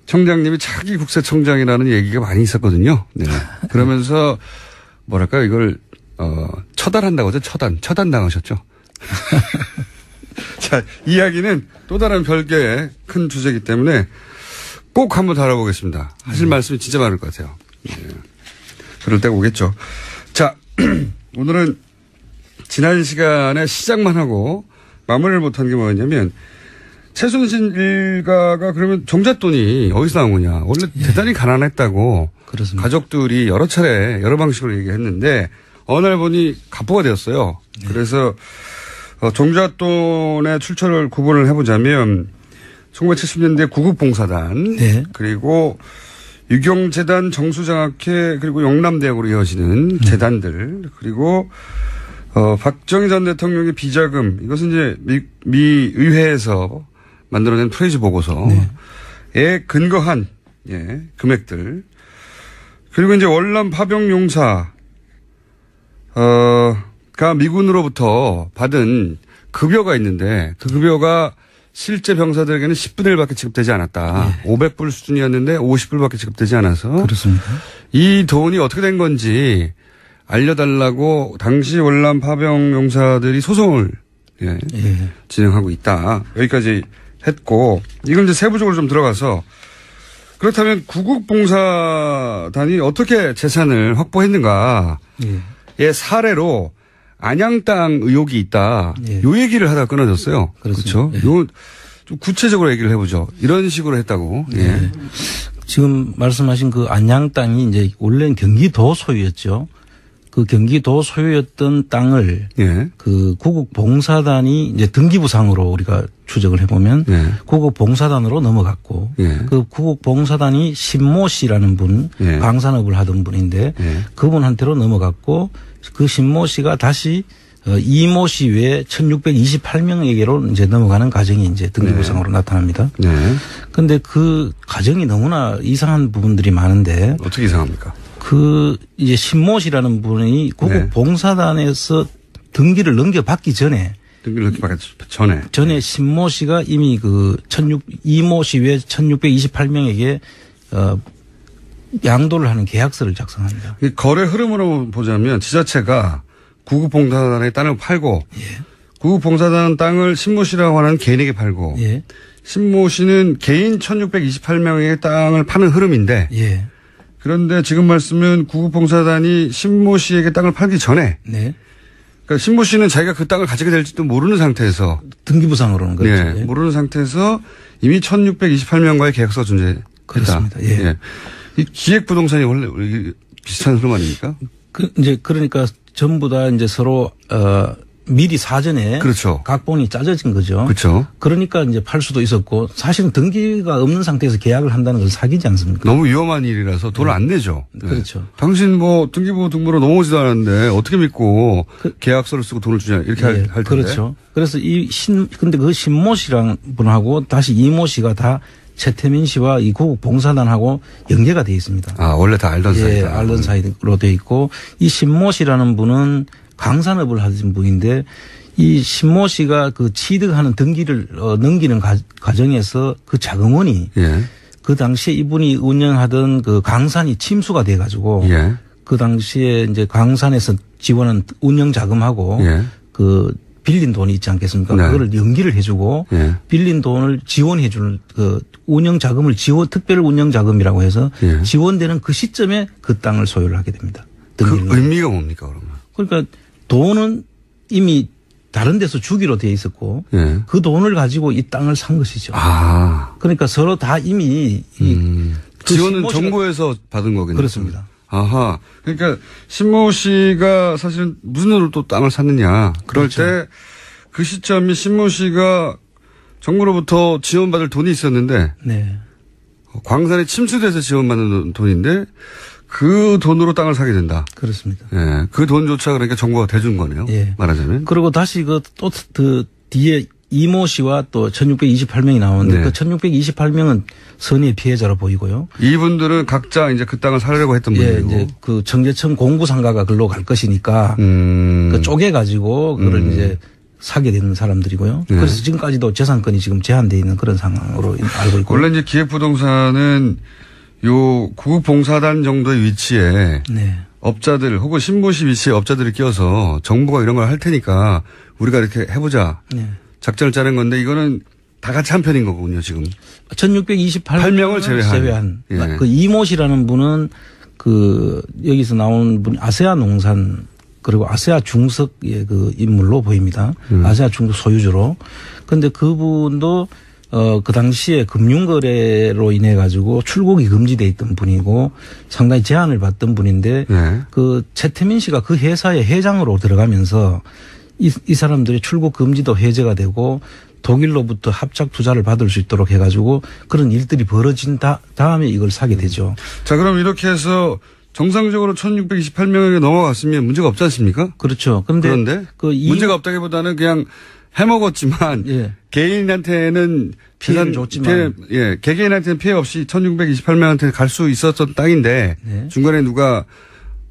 청장님이 차기 국세청장이라는 얘기가 많이 있었거든요. 네. 그러면서 뭐랄까요, 이걸 처단한다고 하죠. 처단 당하셨죠. 자, 이야기는 또 다른 별개의 큰 주제이기 때문에 꼭 한번 다뤄보겠습니다. 하실 말씀이 진짜 많을 것 같아요. 네. 그럴 때가 오겠죠. 자, 오늘은 지난 시간에 시작만 하고 마무리를 못한 게 뭐였냐면 최순실 일가가 그러면 종잣돈이 어디서 나온 거냐. 원래 대단히 가난했다고 그렇습니다. 가족들이 여러 차례 여러 방식으로 얘기했는데 어느 날 보니 갑부가 되었어요. 네. 그래서 종잣돈의 출처를 구분을 해보자면 1970년대 구급봉사단 네. 그리고 유경재단, 정수장학회 그리고 영남대학으로 이어지는 재단들 그리고 박정희 전 대통령의 비자금 이것은 이제 미 의회에서 만들어낸 프레이즈 보고서에 근거한 금액들 그리고 이제 월남 파병 용사 가 미군으로부터 받은 급여가 있는데 그 급여가 실제 병사들에게는 10분의 1밖에 지급되지 않았다. 500불 수준이었는데 50불밖에 지급되지 않아서. 그렇습니다. 이 돈이 어떻게 된 건지 알려달라고 당시 월남 파병 용사들이 소송을 진행하고 있다. 여기까지 했고 이건 이제 세부적으로 좀 들어가서 그렇다면 구국봉사단이 어떻게 재산을 확보했는가의 사례로 안양 땅 의혹이 있다. 요 얘기를 하다가 끊어졌어요. 그렇죠. 요 좀 구체적으로 얘기를 해보죠. 이런 식으로 했다고. 지금 말씀하신 그 안양 땅이 이제 원래는 경기도 소유였죠. 그 경기도 소유였던 땅을 그 구국봉사단이 이제 등기부상으로 우리가 추적을 해보면 구국봉사단으로 넘어갔고 그 구국봉사단이 신모 씨라는 분 방산업을 하던 분인데 그분한테로 넘어갔고 그 신모 씨가 다시 이모 씨 외에 1628명에게로 이제 넘어가는 과정이 이제 등기부상으로 나타납니다. 그런데 그 과정이 너무나 이상한 부분들이 많은데 어떻게 이상합니까? 그 이제 신모 씨라는 분이 구국봉사단에서 등기를 넘겨받기 전에 전에 신모 씨가 이미 그 이모 씨 외 1628명에게 양도를 하는 계약서를 작성합니다. 거래 흐름으로 보자면 지자체가 구국봉사단의 땅을 팔고 구국봉사단 땅을 신모 씨라고 하는 개인에게 팔고 신모 씨는 개인 1628명의 땅을 파는 흐름인데 그런데 지금 말씀은 구국봉사단이 신모 씨에게 땅을 팔기 전에 그러니까 신모 씨는 자기가 그 땅을 가지게 될지도 모르는 상태에서 등기부상으로는 그렇죠. 모르는 상태에서 이미 1628명과의 계약서가 존재했다. 그렇습니다. 이 기획부동산이 원래 비슷한 흐름 아닙니까? 이제 그러니까 전부 다 이제 서로 미리 사전에 각본이 짜져진 거죠. 그렇죠. 그러니까 이제 팔 수도 있었고 사실은 등기가 없는 상태에서 계약을 한다는 건 사기지 않습니까? 너무 위험한 일이라서 돈을 안 내죠. 그렇죠. 당신 뭐 등기부 등본으로 넘어오지도 않았는데 어떻게 믿고 계약서를 쓰고 돈을 주냐 이렇게 할 텐데. 그렇죠. 그래서 근데 그 신모 씨랑 분하고 다시 이모 씨가 다 최태민 씨와 이 구국봉사단하고 연계가 돼 있습니다. 아, 원래 다 알던 사이다. 알던 사이로 돼 있고 이 신모 씨라는 분은 강산업을 하신 분인데 이 신모 씨가 그 취득하는 등기를 넘기는 과정에서 그 자금원이 그 당시에 이분이 운영하던 그 강산이 침수가 돼 가지고 그 당시에 이제 강산에서 지원한 운영 자금하고 그 빌린 돈이 있지 않겠습니까? 네. 그거를 연기를 해주고 예. 빌린 돈을 지원해주는 그 운영 자금을 특별 운영 자금이라고 해서 예. 지원되는 그 시점에 그 땅을 소유를 하게 됩니다. 그 의미가 뭡니까 그러면? 그러니까 돈은 이미 다른 데서 주기로 돼 있었고 예. 그 돈을 가지고 이 땅을 산 것이죠. 아. 그러니까 서로 다 이미 그 지원은 정부에서 받은 거겠네요. 그렇습니다. 아하. 그러니까 신모 씨가 사실은 무슨 돈으로 또 땅을 샀느냐. 그럴 그렇죠. 때 그 시점이 신모 씨가 정부로부터 지원받을 돈이 있었는데 네. 광산에 침수돼서 지원받는 돈인데 그 돈으로 땅을 사게 된다. 그렇습니다. 예. 그 돈조차 그러니까 정부가 대준 거네요. 예. 말하자면. 그리고 다시 그 뒤에 이모 씨와 또 1628명이 나오는데 네. 그 1628명은 선의의 피해자로 보이고요. 이분들은 각자 이제 그 땅을 사려고 했던 예, 분이고. 이제 그 정제청 공구상가가 글로 갈 것이니까 그 쪼개가지고 그걸 이제 사게 되는 사람들이고요. 네. 그래서 지금까지도 재산권이 지금 제한되어 있는 그런 상황으로 알고 있고. 원래 이제 기획부동산은 요 구국봉사단 정도의 위치에 네. 업자들 혹은 신고시 위치에 업자들을 끼워서 정부가 이런 걸 할 테니까 우리가 이렇게 해보자. 네. 작전을 짜는 건데 이거는 다 같이 한 편인 거군요, 지금. 1628명을 제외한. 예. 그 이모 씨라는 분은 그 여기서 나온 분이 아세아 농산 그리고 아세아 중석의 그 인물로 보입니다. 아세아 중석 소유주로. 그런데 그분도 그 당시에 금융거래로 인해 가지고 출국이 금지돼 있던 분이고 상당히 제한을 받던 분인데 네. 그 최태민 씨가 그 회사의 회장으로 들어가면서 이 사람들의 출국 금지도 해제가 되고 독일로부터 합작 투자를 받을 수 있도록 해가지고 그런 일들이 벌어진 다음에 이걸 사게 되죠. 자, 그럼 이렇게 해서 정상적으로 1628명에게 넘어갔으면 문제가 없지 않습니까? 그렇죠. 그런데 그 문제가 없다기보다는 그냥 해먹었지만 예. 개인한테는 피해를 줬지만 개개인한테는 피해 없이 1628명한테 갈 수 있었던 땅인데 네. 중간에 누가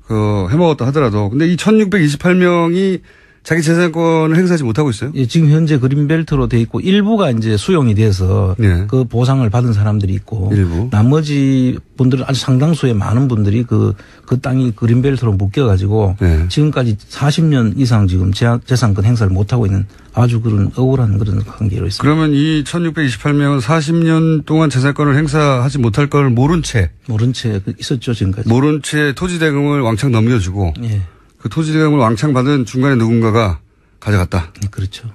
해먹었다 하더라도 근데 이 1628명이 자기 재산권을 행사하지 못하고 있어요? 예, 지금 현재 그린벨트로 돼 있고 일부가 이제 수용이 돼서 예. 그 보상을 받은 사람들이 있고 일부. 나머지 분들은 아주 상당수의 많은 분들이 그 땅이 그린벨트로 묶여가지고 예. 지금까지 40년 이상 지금 재산권 행사를 못하고 있는 아주 그런 억울한 그런 관계로 있습니다. 그러면 이 1628명은 40년 동안 재산권을 행사하지 못할 걸 모른 채 있었죠, 지금까지. 모른 채 토지 대금을 왕창 넘겨주고 예. 그 토지 대금을 왕창 받은 중간에 누군가가 가져갔다. 그렇죠.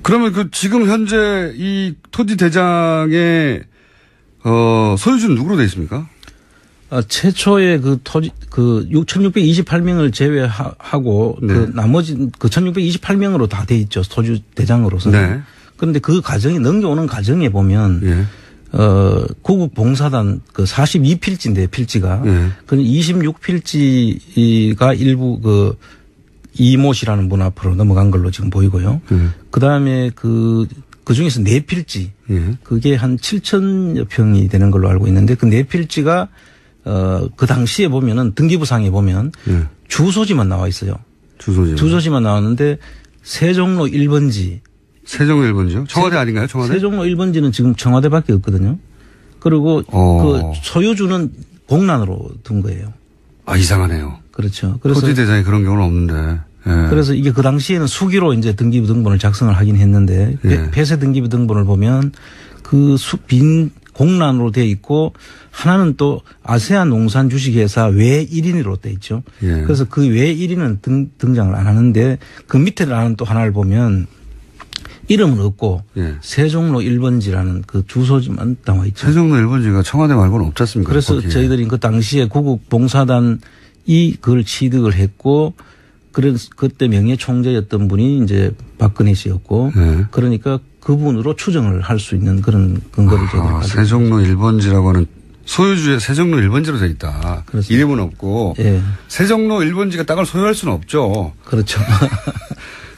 그러면 그 지금 현재 이 토지 대장의 소유주는 누구로 되어 있습니까? 최초의 그 토지 1628명을 제외하고 네. 그 나머지 그 1628명으로 다 돼 있죠. 토지 대장으로서. 네. 그런데 그 과정이 넘겨오는 과정에 보면 예. 구국봉사단 그 42필지인데 필지가 예. 그 26필지가 일부 그 이모 씨라는 분 앞으로 넘어간 걸로 지금 보이고요. 그 다음에 그 중에서 4필지 예. 그게 한 7,000여 평이 되는 걸로 알고 있는데 그 4필지가 그 당시에 보면은 등기부상에 보면 예. 주소지만 나와 있어요. 주소지만 나왔는데 세종로 1번지. 세종로 1번지요? 청와대 아닌가요? 청와대? 세종로 1번지는 지금 청와대밖에 없거든요. 그리고 그 소유주는 공란으로 둔 거예요. 아, 이상하네요. 그렇죠. 그래서 토지 대장이 그런 경우는 없는데. 예. 그래서 이게 그 당시에는 수기로 이제 등기부 등본을 작성을 하긴 했는데 예. 폐쇄 등기부 등본을 보면 그 빈 공란으로 돼 있고 하나는 또 아세안 농산 주식회사 외 1인으로 돼 있죠. 예. 그래서 그 외 1인은 등장을 안 하는데 그 밑에 나는 또 하나를 보면 이름은 없고 예. 세종로 1번지라는 그 주소지만 나와 있죠. 세종로 1번지가 청와대 말고는 없지 않습니까? 그래서 거기에. 저희들이 그 당시에 구국봉사단이 그걸 취득을 했고 그때 명예총재였던 분이 이제 박근혜 씨였고 네. 그러니까 그분으로 추정을 할 수 있는 그런 근거를 저희들이 가지고 세종로 1번지라고 하는 소유주의 세종로 1번지로 되어 있다. 그렇습니다. 이름은 없고 예. 세종로 1번지가 땅을 소유할 수는 없죠. 그렇죠.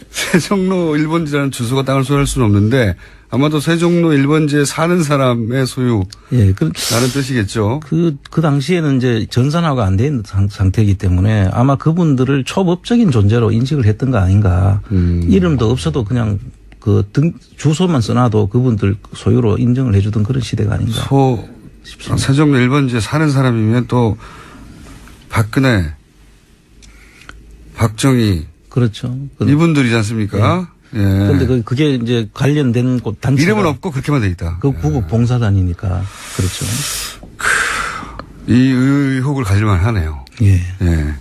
세종로 1번지라는 주소가 땅을 소유할 수는 없는데 아마도 세종로 1번지에 사는 사람의 소유라는 예. 뜻이겠죠. 그 당시에는 이제 전산화가 안 된 상태이기 때문에 아마 그분들을 초법적인 존재로 인식을 했던 거 아닌가. 이름도 없어도 그냥 그 주소만 써놔도 그분들 소유로 인정을 해주던 그런 시대가 아닌가. 세종로 1번지에 사는 사람이면 또 박근혜, 박정희 그렇죠. 이분들이지 않습니까? 예. 그런데 그게 이제 관련된 곳 단체 이름은 없고 그렇게만 돼 있다. 그 구국 봉사단이니까 그렇죠. 이 의혹을 가질만 하네요. 예. 예.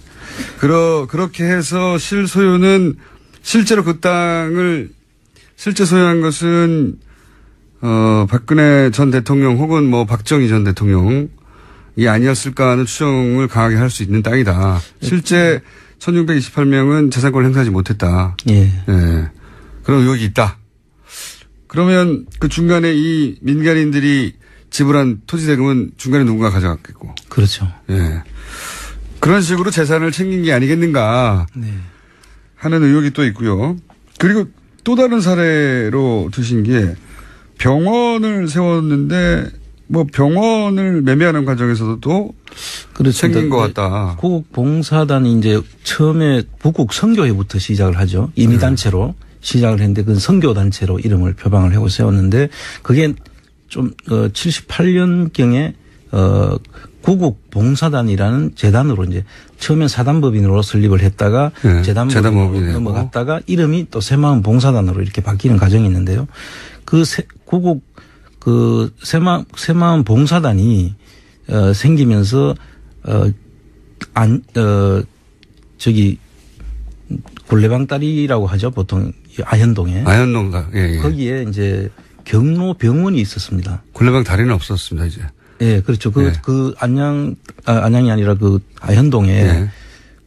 그렇게 해서 실소유는 실제로 그 땅을 실제 소유한 것은 박근혜 전 대통령 혹은 뭐 박정희 전 대통령이 아니었을까 하는 추정을 강하게 할 수 있는 땅이다. 실제 1628명은 재산권을 행사하지 못했다. 예. 예. 그런 의혹이 있다. 그러면 그 중간에 이 민간인들이 지불한 토지 세금은 중간에 누군가 가져갔겠고. 그렇죠. 예. 그런 식으로 재산을 챙긴 게 아니겠는가 네. 하는 의혹이 또 있고요. 그리고 또 다른 사례로 드신 게 병원을 세웠는데 뭐 병원을 매매하는 과정에서도 또 챙긴 것 같다. 구국 봉사단이 이제 처음에 북국 선교회부터 시작을 하죠. 임의단체로 시작을 했는데 그 선교단체로 이름을 표방을 하고 세웠는데 그게 좀 78년경에 구국 봉사단이라는 재단으로 이제 처음엔 사단법인으로 설립을 했다가 네, 재단법인으로 넘어갔다가 이름이 또 새마을 봉사단으로 이렇게 바뀌는 과정이 있는데요. 구국 새마을 봉사단이 생기면서 굴레방다리라고 하죠. 보통 아현동에. 예. 거기에 이제 경로병원이 있었습니다. 굴레방 다리는 없었습니다, 이제. 예, 그렇죠. 안양이 아니라 아현동에 예.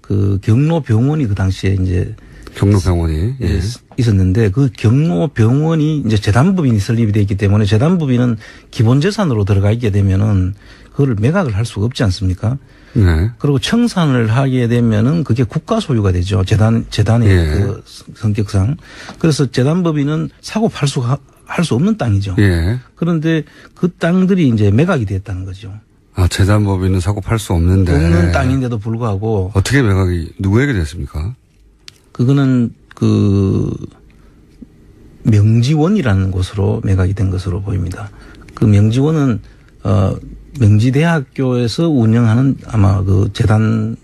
그 경로병원이 그 당시에 이제 경로병원이 예. 있었는데 그 경로병원이 이제 재단법인이 설립이 되어 있기 때문에 재단법인은 기본재산으로 들어가 있게 되면은 그거를 매각을 할 수가 없지 않습니까? 네. 그리고 청산을 하게 되면은 그게 국가 소유가 되죠. 재단의 예. 그 성격상. 그래서 재단법인은 사고 팔수가 할 수 없는 땅이죠. 예. 그런데 그 땅들이 이제 매각이 됐다는 거죠. 아, 재단법인은 사고 팔 수 없는데. 없는 땅인데도 불구하고. 어떻게 매각이, 누구에게 됐습니까? 그거는 명지원이라는 곳으로 매각이 된 것으로 보입니다. 그 명지원은, 명지대학교에서 운영하는 아마 그 재단이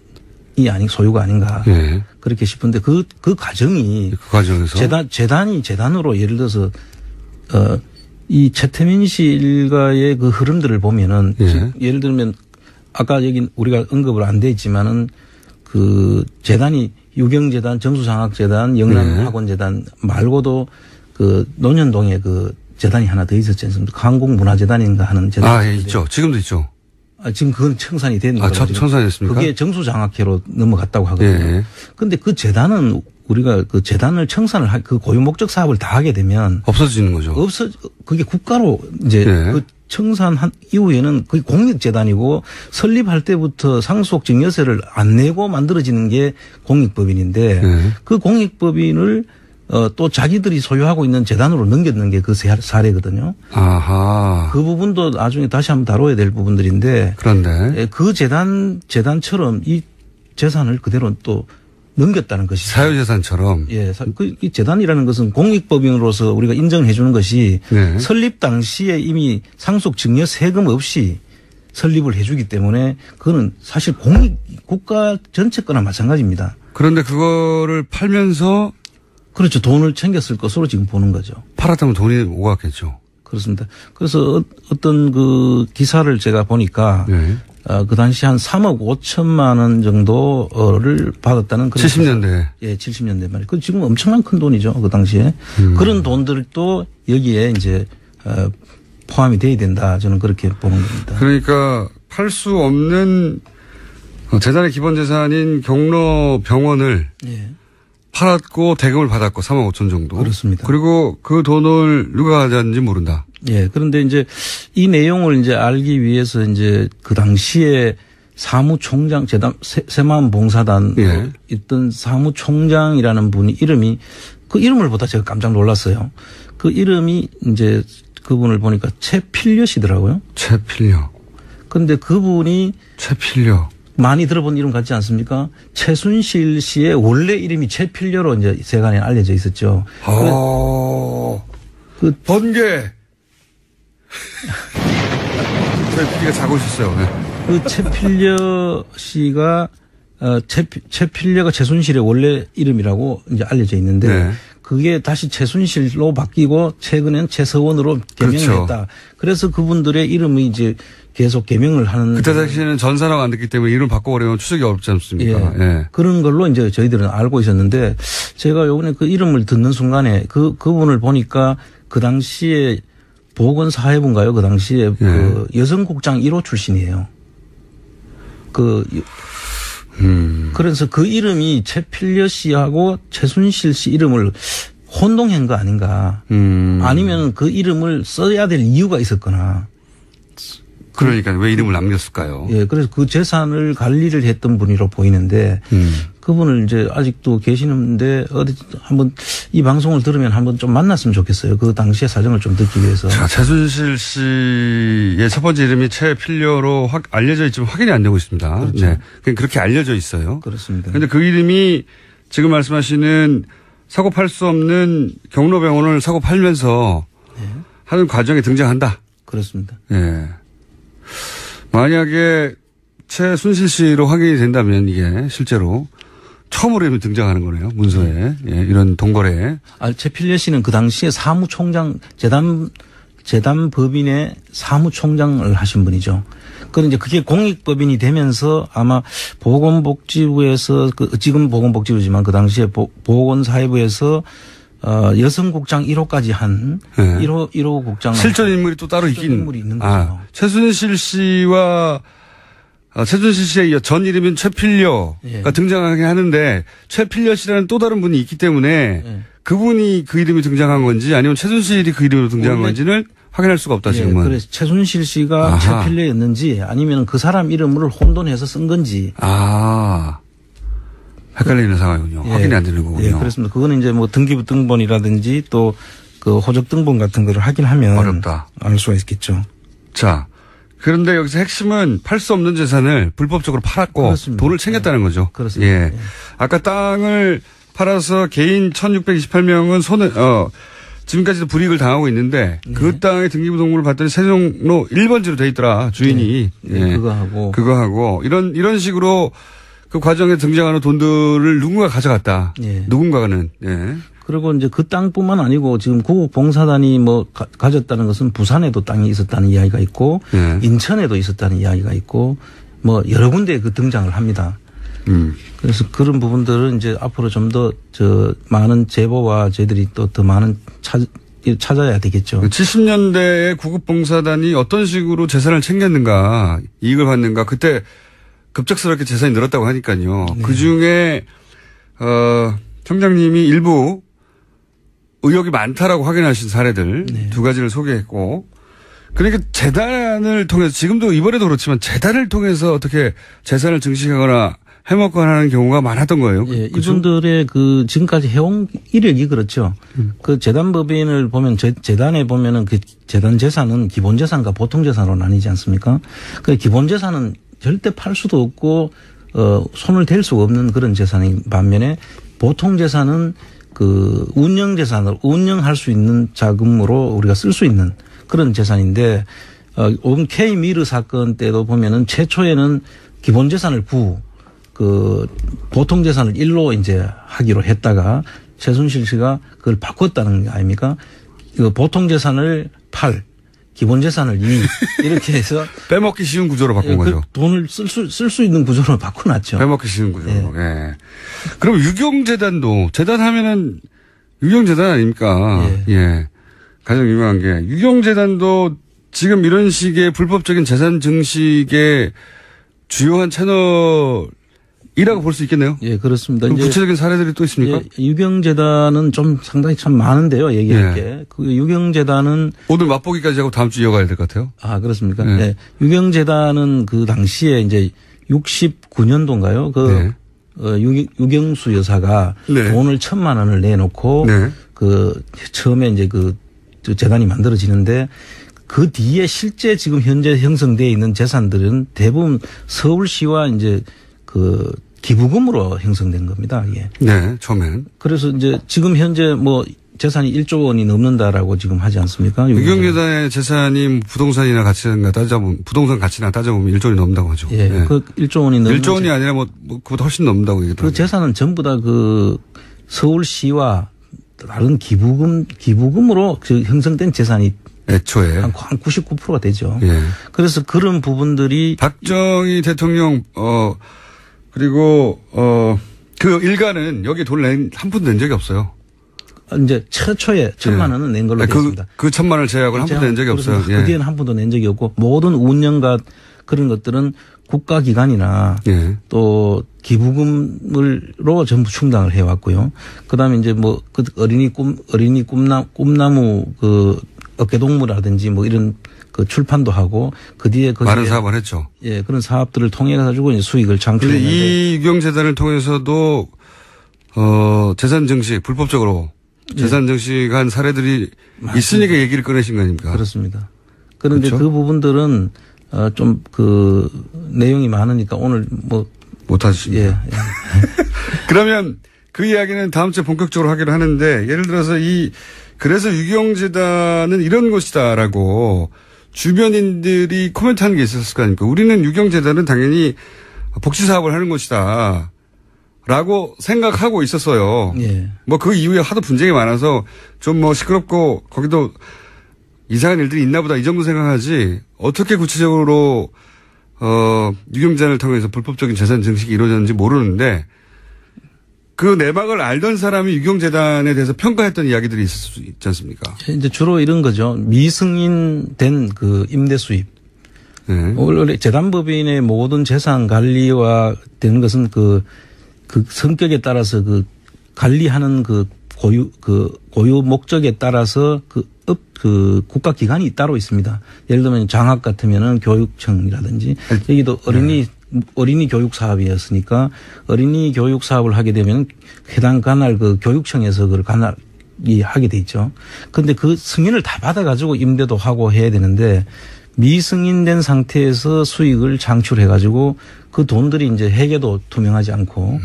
소유가 아닌가. 예. 그렇게 싶은데 그 과정이. 그 과정에서. 재단으로 예를 들어서 이 최태민 씨 일가의 그 흐름들을 보면은 예. 예를 들면 아까 여기 우리가 언급을 안 돼 있지만은 그 재단이 유경재단, 정수장학재단, 영남학원재단 말고도 그 논현동에 그 재단이 하나 더 있었지 않습니까? 한국문화재단인가 하는 재단이. 아, 예, 있죠. 지금도 있죠. 지금 그건 청산이 된 거죠. 청산했습니까? 그게 정수장학회로 넘어갔다고 하거든요. 그런데 그 재단은 우리가 그 재단을 청산을 그 고유 목적 사업을 다 하게 되면 없어지는 거죠. 그게 국가로 이제 그 청산한 이후에는 그게 공익재단이고 설립할 때부터 상속 증여세를 안 내고 만들어지는 게 공익법인인데 그 공익법인을 또 자기들이 소유하고 있는 재단으로 넘겼는 게 그 사례거든요. 아하. 그 부분도 나중에 다시 한번 다뤄야 될 부분들인데. 그런데. 그 재단처럼 이 재산을 그대로 또 넘겼다는 것이죠. 사유재산처럼. 예. 이 재단이라는 것은 공익법인으로서 우리가 인정해 주는 것이 설립 당시에 이미 상속 증여 세금 없이 설립을 해 주기 때문에 그거는 사실 국가 전체 거나 마찬가지입니다. 그런데 그거를 팔면서 그렇죠. 돈을 챙겼을 것으로 지금 보는 거죠. 팔았다면 돈이 오갔겠죠. 그렇습니다. 그래서 어떤 그 기사를 제가 보니까 그 당시 한 3억 5천만 원 정도를 받았다는 그런 70년대. 예, 70년대 말이에요. 그 지금 엄청난 큰 돈이죠. 그 당시에. 그런 돈들도 여기에 이제 포함이 돼야 된다. 저는 그렇게 보는 겁니다. 그러니까 팔 수 없는 재단의 기본 재산인 경로병원을 팔았고 대금을 받았고 3억 5천 정도. 그렇습니다. 그리고 그 돈을 누가 가져왔는지 모른다. 예. 그런데 이제 이 내용을 이제 알기 위해서 이제 그 당시에 사무총장 새마을 봉사단 있던 사무총장이라는 분이 그 이름을 보다 제가 깜짝 놀랐어요. 그 이름이 이제 그분을 보니까 최필려시더라고요. 최필려. 그런데 그분이 최필려. 많이 들어본 이름 같지 않습니까? 최순실 씨의 원래 이름이 최필려로 이제 세간에 알려져 있었죠. 그 번개. 저희 PD가 자고 있었어요. 네. 그 최필려 씨가 최필려가 최순실의 원래 이름이라고 이제 알려져 있는데 네. 그게 다시 최순실로 바뀌고 최근엔 최서원으로 개명을 그렇죠. 했다. 그래서 그분들의 이름이 이제 계속 개명을 하는. 그때 당시에는 전사라고 안 됐기 때문에 이름을 바꿔버리면 추적이 어렵지 않습니까? 예. 예. 그런 걸로 이제 저희들은 알고 있었는데 제가 요번에 그 이름을 듣는 순간에 그분을 보니까 그 당시에 보건사회부인가요? 그 당시에 예. 그 여성국장 1호 출신이에요. 그래서 그 이름이 최필려 씨하고 최순실 씨 이름을 혼동한 거 아닌가. 아니면 그 이름을 써야 될 이유가 있었거나. 그러니까 왜 이름을 남겼을까요? 예, 그래서 그 재산을 관리를 했던 분이로 보이는데 그분을 이제 아직도 계시는데 어디 한번 이 방송을 들으면 한번 좀 만났으면 좋겠어요. 그 당시의 사정을 좀 듣기 위해서. 자, 최순실 씨의 첫 번째 이름이 최필려로 알려져 있지만 확인이 안 되고 있습니다. 그렇죠. 네, 그렇게 알려져 있어요. 그렇습니다. 그런데 그 이름이 지금 말씀하시는 사고 팔 수 없는 경로병원을 사고 팔면서 네. 하는 과정에 등장한다. 그렇습니다. 예. 네. 만약에 최순실 씨로 확인이 된다면 이게 실제로 처음으로 이름이 등장하는 거네요. 문서에. 예, 이런 동거래에. 최필려 씨는 그 당시에 사무총장 재단법인의 사무총장을 하신 분이죠. 그런데 이제 그게 공익법인이 되면서 아마 보건복지부에서 지금 보건복지부지만 그 당시에 보건사회부에서 여성국장 1호까지 한 네. 1호 국장 실존 인물이 또 따로 있긴 인물이 있는 거죠. 최순실 씨와 최순실 씨의 전 이름인 최필려가 예. 등장하게 하는데 최필려 씨라는 또 다른 분이 있기 때문에 예. 그분이 그 이름이 등장한 건지 아니면 최순실이 그 이름으로 등장한 건지는 확인할 수가 없다 지금은. 예. 그래서 최순실 씨가 아하. 최필려였는지 아니면 그 사람 이름을 혼돈해서 쓴 건지. 헷갈리는 상황이군요. 예. 확인이 안 되는 거군요. 예, 그렇습니다. 그거는 이제 뭐 등기부 등본이라든지 또 그 호적 등본 같은 거를 확인하면 어렵다. 알 수가 있겠죠. 자, 그런데 여기서 핵심은 팔 수 없는 재산을 불법적으로 팔았고 그렇습니다. 돈을 챙겼다는 거죠. 그렇습니다. 예. 아까 땅을 팔아서 개인 1,628명은 지금까지도 불이익을 당하고 있는데 네. 그 땅의 등기부 등본을 봤더니 세종로 1번지로 돼 있더라. 주인이. 네. 네. 예. 그거 하고 이런 식으로 그 과정에 등장하는 돈들을 누군가 가져갔다. 예. 누군가는. 예. 그리고 이제 그 땅뿐만 아니고 지금 구국봉사단이 뭐 가졌다는 것은 부산에도 땅이 있었다는 이야기가 있고 예. 인천에도 있었다는 이야기가 있고 뭐 여러 군데에 그 등장을 합니다. 그래서 그런 부분들은 이제 앞으로 좀 더 많은 제보와 저희들이 또 더 많은 찾아야 되겠죠. 70년대에 구국봉사단이 어떤 식으로 재산을 챙겼는가, 이익을 받는가, 그때 급작스럽게 재산이 늘었다고 하니까요. 네. 그 중에, 청장님이 일부 의혹이 많다라고 확인하신 사례들 네. 두 가지를 소개했고, 그러니까 재단을 통해서, 지금도 이번에도 그렇지만 재단을 통해서 어떻게 재산을 증식하거나 해먹거나 하는 경우가 많았던 거예요. 예, 이분들의 그 지금까지 해온 이력이 그렇죠. 그 재단법인을 보면 재단에 보면은 그 재단 재산은 기본 재산과 보통 재산으로 나뉘지 않습니까? 그 기본 재산은 절대 팔 수도 없고 손을 댈 수가 없는 그런 재산인 반면에 보통 재산은 그 운영 재산으로 운영할 수 있는 자금으로 우리가 쓸 수 있는 그런 재산인데 K미르 사건 때도 보면은 최초에는 기본 재산을 그 보통 재산을 1로 이제 하기로 했다가 최순실 씨가 그걸 바꿨다는 거 아닙니까? 그 보통 재산을 8, 기본 재산을 2 이렇게 해서 빼먹기 쉬운 구조로 바꾼 거죠. 돈을 쓸 수 있는 구조로 바꿔놨죠. 빼먹기 쉬운 구조로. 예. 예. 그럼 유경재단도 재단하면은 유경재단 아닙니까? 예. 예. 가장 유명한 게 유경재단도 지금 이런 식의 불법적인 재산 증식의 주요한 채널 이라고 볼 수 있겠네요. 예, 그렇습니다. 이제 구체적인 사례들이 또 있습니까? 예, 유경재단은 좀 상당히 참 많은데요, 얘기할 게. 예. 그 유경재단은 오늘 맛보기까지 하고 다음 주 이어가야 될 것 같아요. 아, 그렇습니까? 예. 네. 유경재단은 그 당시에 이제 69년도인가요? 그 네. 유경수 여사가 네. 돈을 1,000만 원을 내놓고 네. 그 처음에 이제 그 재단이 만들어지는데 그 뒤에 실제 지금 현재 형성되어 있는 재산들은 대부분 서울시와 이제 그 기부금으로 형성된 겁니다. 예. 네, 처음엔. 그래서 이제 지금 현재 뭐 재산이 1조 원이 넘는다라고 지금 하지 않습니까? 유경재단의 재산이 부동산이나 가치나 따져보면, 부동산 가치나 따져보면 1조 원이 넘는다고 하죠. 예. 네. 그 1조 원이 넘는. 1조 원이 아니라 그보다 훨씬 넘는다고 얘기하더라고요. 그 재산은 전부 다 그 서울시와 다른 기부금으로 형성된 재산이 애초에 한 99%가 되죠. 예. 그래서 그런 부분들이 박정희 대통령 그리고 그 일가는 여기 돈을 한 푼도 낸 적이 없어요. 이제 최초에 1,000만 원은 낸 걸로 되어 있습니다. 그 1,000만 원을 제약을 한 푼도 낸 적이 없어요. 그 뒤에는 한 푼도 낸 적이 없고 모든 운영과 그런 것들은 국가기관이나 또 기부금으로 전부 충당을 해왔고요. 그다음에 이제 뭐 그 어린이 꿈나무 그 어깨동무라든지 뭐 이런 그 출판도 하고 그 뒤에 많은 사업을 했죠. 예, 그런 사업들을 통해 가지고 이제 수익을 창출했는데 이 유경재단을 통해서도 재산 증식 불법적으로 재산 증식한 사례들이 있으니까 얘기를 꺼내신 거 아닙니까? 그렇습니다. 그런데 그렇죠? 그 부분들은 좀 그 내용이 많으니까 오늘 뭐 못 하십니다. 예. 그러면 그 이야기는 다음 주에 본격적으로 하기로 하는데 예를 들어서 그래서 유경재단은 이런 곳이다라고 주변인들이 코멘트하는 게 있었을 거 아닙니까? 우리는 유경재단은 당연히 복지사업을 하는 곳이다. 라고 생각하고 있었어요. 예. 뭐 그 이후에 하도 분쟁이 많아서 좀 뭐 시끄럽고 거기도 이상한 일들이 있나 보다 이 정도 생각하지 어떻게 구체적으로 유경재단을 통해서 불법적인 재산 증식이 이루어졌는지 모르는데 그 내막을 알던 사람이 유경재단에 대해서 평가했던 이야기들이 있을 수 있지 않습니까? 이제 주로 이런 거죠. 미승인된 그 임대 수입. 네. 원래 재단법인의 모든 재산 관리와 되는 것은 그 성격에 따라서 그 관리하는 그 고유 목적에 따라서 그 국가기관이 따로 있습니다. 예를 들면 장학 같으면은 교육청이라든지 여기도 어린이 교육 사업이었으니까 어린이 교육 사업을 하게 되면 해당 관할 그 교육청에서 그걸 관할이 하게 돼 있죠. 그런데 그 승인을 다 받아가지고 임대도 하고 해야 되는데 미승인된 상태에서 수익을 창출해가지고 그 돈들이 이제 회계도 투명하지 않고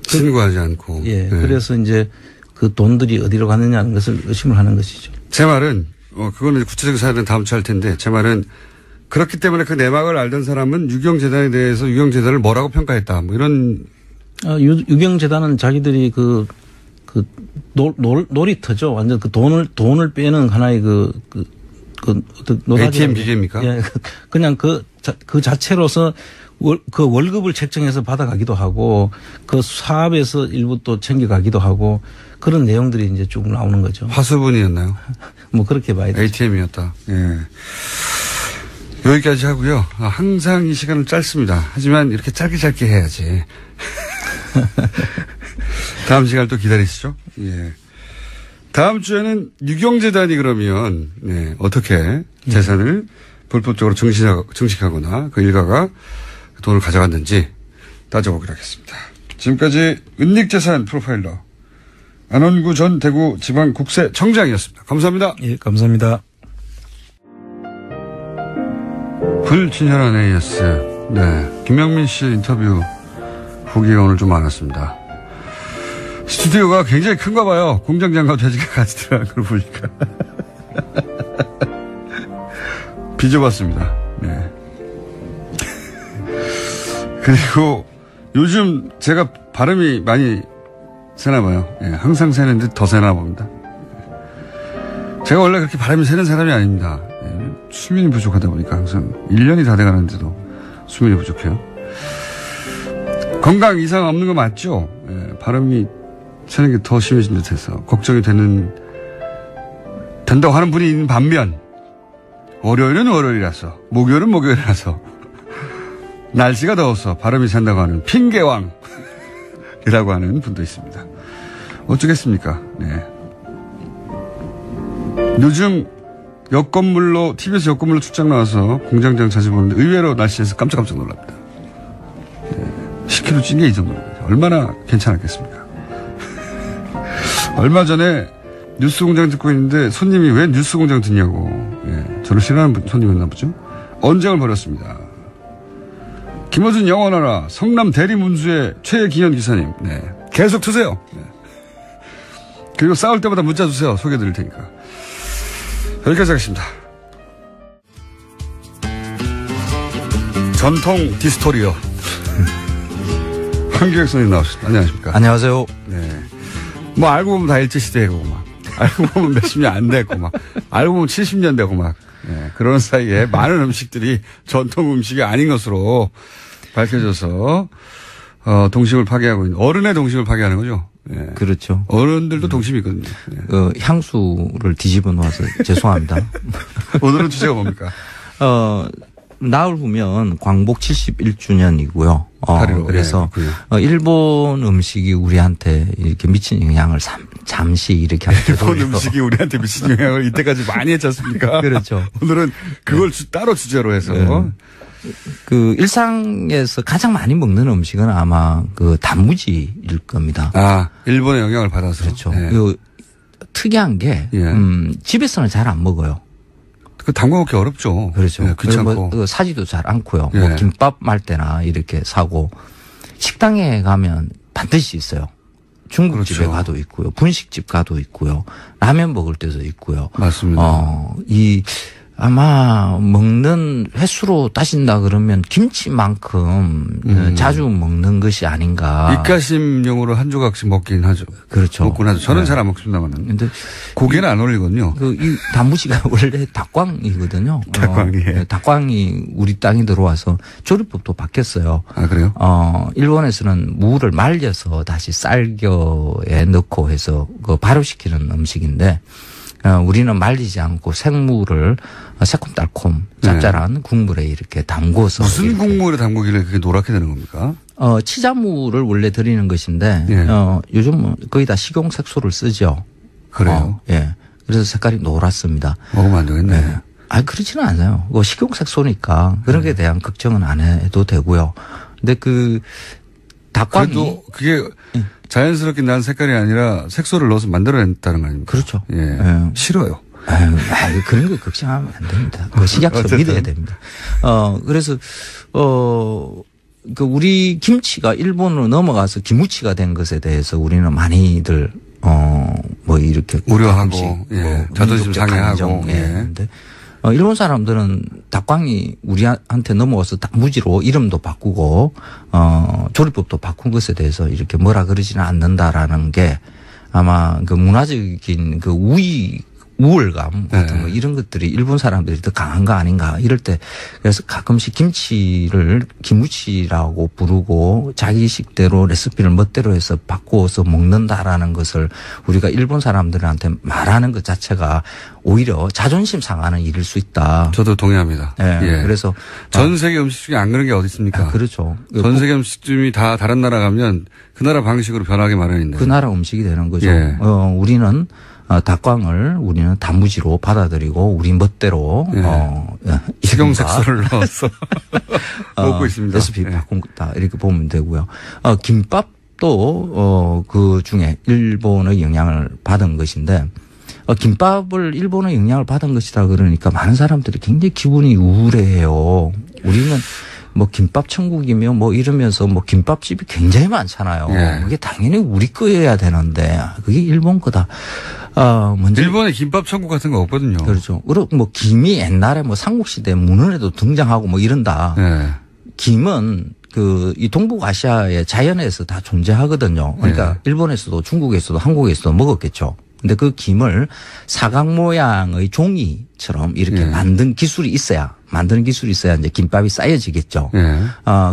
신고하지 않고. 예. 네. 그래서 이제 그 돈들이 어디로 갔느냐는 것을 의심을 하는 것이죠. 제 말은 그거는 구체적인 사연은 다음 주에 할 텐데 제 말은 그렇기 때문에 그 내막을 알던 사람은 유경재단에 대해서 유경재단을 뭐라고 평가했다. 뭐 이런. 유경재단은 자기들이 놀이터죠. 완전 그 돈을 빼는 하나의 ATM 기계입니까? 예. 그냥 그 자체로서 그 월급을 책정해서 받아가기도 하고 그 사업에서 일부 또 챙겨가기도 하고 그런 내용들이 이제 쭉 나오는 거죠. 화수분이었나요? 뭐 그렇게 봐야 되죠. ATM이었다. 예. 여기까지 하고요. 항상 이 시간은 짧습니다. 하지만 이렇게 짧게 해야지. 다음 시간을 또 기다리시죠. 예. 다음 주에는 유경재단이 그러면 어떻게 재산을 불법적으로 증식하거나 그 일가가 돈을 가져갔는지 따져보기로 하겠습니다. 지금까지 은닉재산 프로파일러 안원구 전 대구지방국세청장이었습니다. 감사합니다. 예, 감사합니다. 불친절한 AS. 네. 김명민 씨 인터뷰 후기가 오늘 좀 많았습니다. 스튜디오가 굉장히 큰가 봐요. 공장장과 돼지가 같이 들어간 걸 보니까. 빚어봤습니다. 네. 그리고 요즘 제가 발음이 많이 새나 봐요. 예, 항상 새는데 더 새나 봅니다. 제가 원래 그렇게 발음이 새는 사람이 아닙니다. 예, 수면이 부족하다 보니까 항상 1년이 다 돼가는데도 수면이 부족해요. 건강 이상 없는 거 맞죠? 예, 발음이 새는 게 더 심해진 듯해서 걱정이 된다고 하는 분이 있는 반면 월요일은 월요일이라서 목요일은 목요일이라서 날씨가 더워서 발음이 샌다고 하는 핑계왕이라고 하는 분도 있습니다. 어쩌겠습니까? 네. 요즘 TBS 역건물로 출장 나와서 공장장 자주 보는데 의외로 날씨에서 깜짝깜짝 놀랍니다. 네. 10kg 찐 게 이 정도입니다. 얼마나 괜찮았겠습니까? 얼마 전에 뉴스공장 듣고 있는데 손님이 왜 뉴스공장 듣냐고. 예, 저를 싫어하는 손님이었나 보죠. 언쟁을 벌였습니다. 김어준 영원하라 성남 대리문수의 최기현 기사님. 네, 계속 트세요. 네. 그리고 싸울 때마다 문자 주세요. 소개해드릴 테니까. 여기까지 하겠습니다. 전통 디스토리어. 황교익 선생님 나오셨습니다. 안녕하십니까. 안녕하세요. 네. 뭐 알고 보면 다 일제시대고 막. 알고 보면 몇십 년 안 됐고 막. 알고 보면 70년 되고 막. 네. 그런 사이에 많은 음식들이 전통 음식이 아닌 것으로 밝혀져서 동심을 파괴하고 있는 어른의 동심을 파괴하는 거죠. 네. 그렇죠. 어른들도 동심이 있거든요. 네. 향수를 뒤집어 놓아서 죄송합니다. 오늘은 주제가 뭡니까? 나흘 후면 광복 71주년이고요. 그래서 일본 음식이 우리한테 이렇게 미친 영향을 잠시 이렇게 일본 음식이 우리한테 미친 영향을 이때까지 많이 했지 않습니까? 그렇죠. 오늘은 그걸 따로 주제로 해서 그 일상에서 가장 많이 먹는 음식은 아마 그 단무지일 겁니다. 아, 일본의 영향을 받아서. 그렇죠. 그 특이한 게 집에서는 잘 안 먹어요. 그 담궈 먹기 어렵죠. 그렇죠. 네, 귀찮고. 뭐 사지도 잘 않고요. 뭐 김밥 말 때나 이렇게 사고 식당에 가면 반드시 있어요. 중국집에 그렇죠. 가도 있고요. 분식집 가도 있고요. 라면 먹을 때도 있고요. 맞습니다. 아마 먹는 횟수로 따진다 그러면 김치만큼 자주 먹는 것이 아닌가. 입가심용으로 한 조각씩 먹긴 하죠. 그렇죠. 먹곤 하죠. 저는 잘 안 먹습니다만은. 근데 고기는 안 어울리거든요. 이 단무지가 원래 닭광이거든요. 닭광이 우리 땅에 들어와서 조리법도 바뀌었어요. 아, 그래요? 일본에서는 무를 말려서 다시 쌀겨에 넣고 해서 그 발효시키는 음식인데 우리는 말리지 않고 생무를 새콤달콤 짭짤한 국물에 이렇게 담궈서. 무슨 이렇게. 국물에 담그길래 그게 노랗게 되는 겁니까? 치자무를 원래 드리는 것인데 요즘 거의 다 식용색소를 쓰죠. 그래요? 예. 그래서 색깔이 노랗습니다. 먹으면 안 되겠네. 네. 그렇지는 않아요. 식용색소니까 그런 게 대한 걱정은 안 해도 되고요. 근데 그 닭광이. 그래도 그게 자연스럽게 난 색깔이 아니라 색소를 넣어서 만들어냈다는 거 아닙니까? 그렇죠. 예. 싫어요. 그런 거 걱정하면 안 됩니다. 그 식약처 믿어야 됩니다. 그래서, 우리 김치가 일본으로 넘어가서 기무치가 된 것에 대해서 우리는 많이들, 이렇게. 우려하고, 자존심 상해하고. 근데 일본 사람들은 닭광이 우리한테 넘어와서 단무지로 이름도 바꾸고, 조리법도 바꾼 것에 대해서 이렇게 뭐라 그러지는 않는다라는 게 아마 그 문화적인 그 우월감 같은 거 이런 것들이 일본 사람들이 더 강한 거 아닌가 이럴 때 그래서 가끔씩 김치를 기무치라고 부르고 자기식대로 레시피를 멋대로 해서 바꾸어서 먹는다라는 것을 우리가 일본 사람들한테 말하는 것 자체가 오히려 자존심 상하는 일일 수 있다. 저도 동의합니다. 예. 그래서 전 세계 음식 중에 안 그런 게 어디 있습니까? 그렇죠. 전 세계 음식점이 다 다른 나라 가면 그 나라 방식으로 변하게 마련인데. 그 나라 음식이 되는 거죠. 예. 우리는 닭광을 우리는 단무지로 받아들이고 우리 멋대로 식용색소를 넣어서 먹고 있습니다. 레시피 바꾼다 이렇게 보면 되고요. 김밥도 그 중에 일본의 영향을 받은 것인데 김밥을 일본의 영향을 받은 것이라 그러니까 많은 사람들이 굉장히 기분이 우울해해요. 우리는 뭐 김밥 천국이며 뭐 이러면서 뭐 김밥집이 굉장히 많잖아요. 그게 당연히 우리 거여야 되는데 그게 일본 거다. 먼저 일본에 김밥 천국 같은 거 없거든요. 그렇죠. 그리고 뭐 김이 옛날에 뭐 삼국시대 문헌에도 등장하고 뭐 이런다. 김은 이 동북아시아의 자연에서 다 존재하거든요. 그러니까 일본에서도 중국에서도 한국에서도 먹었겠죠. 근데 그 김을 사각 모양의 종이처럼 이렇게 만드는 기술이 있어야 이제 김밥이 쌓여지겠죠.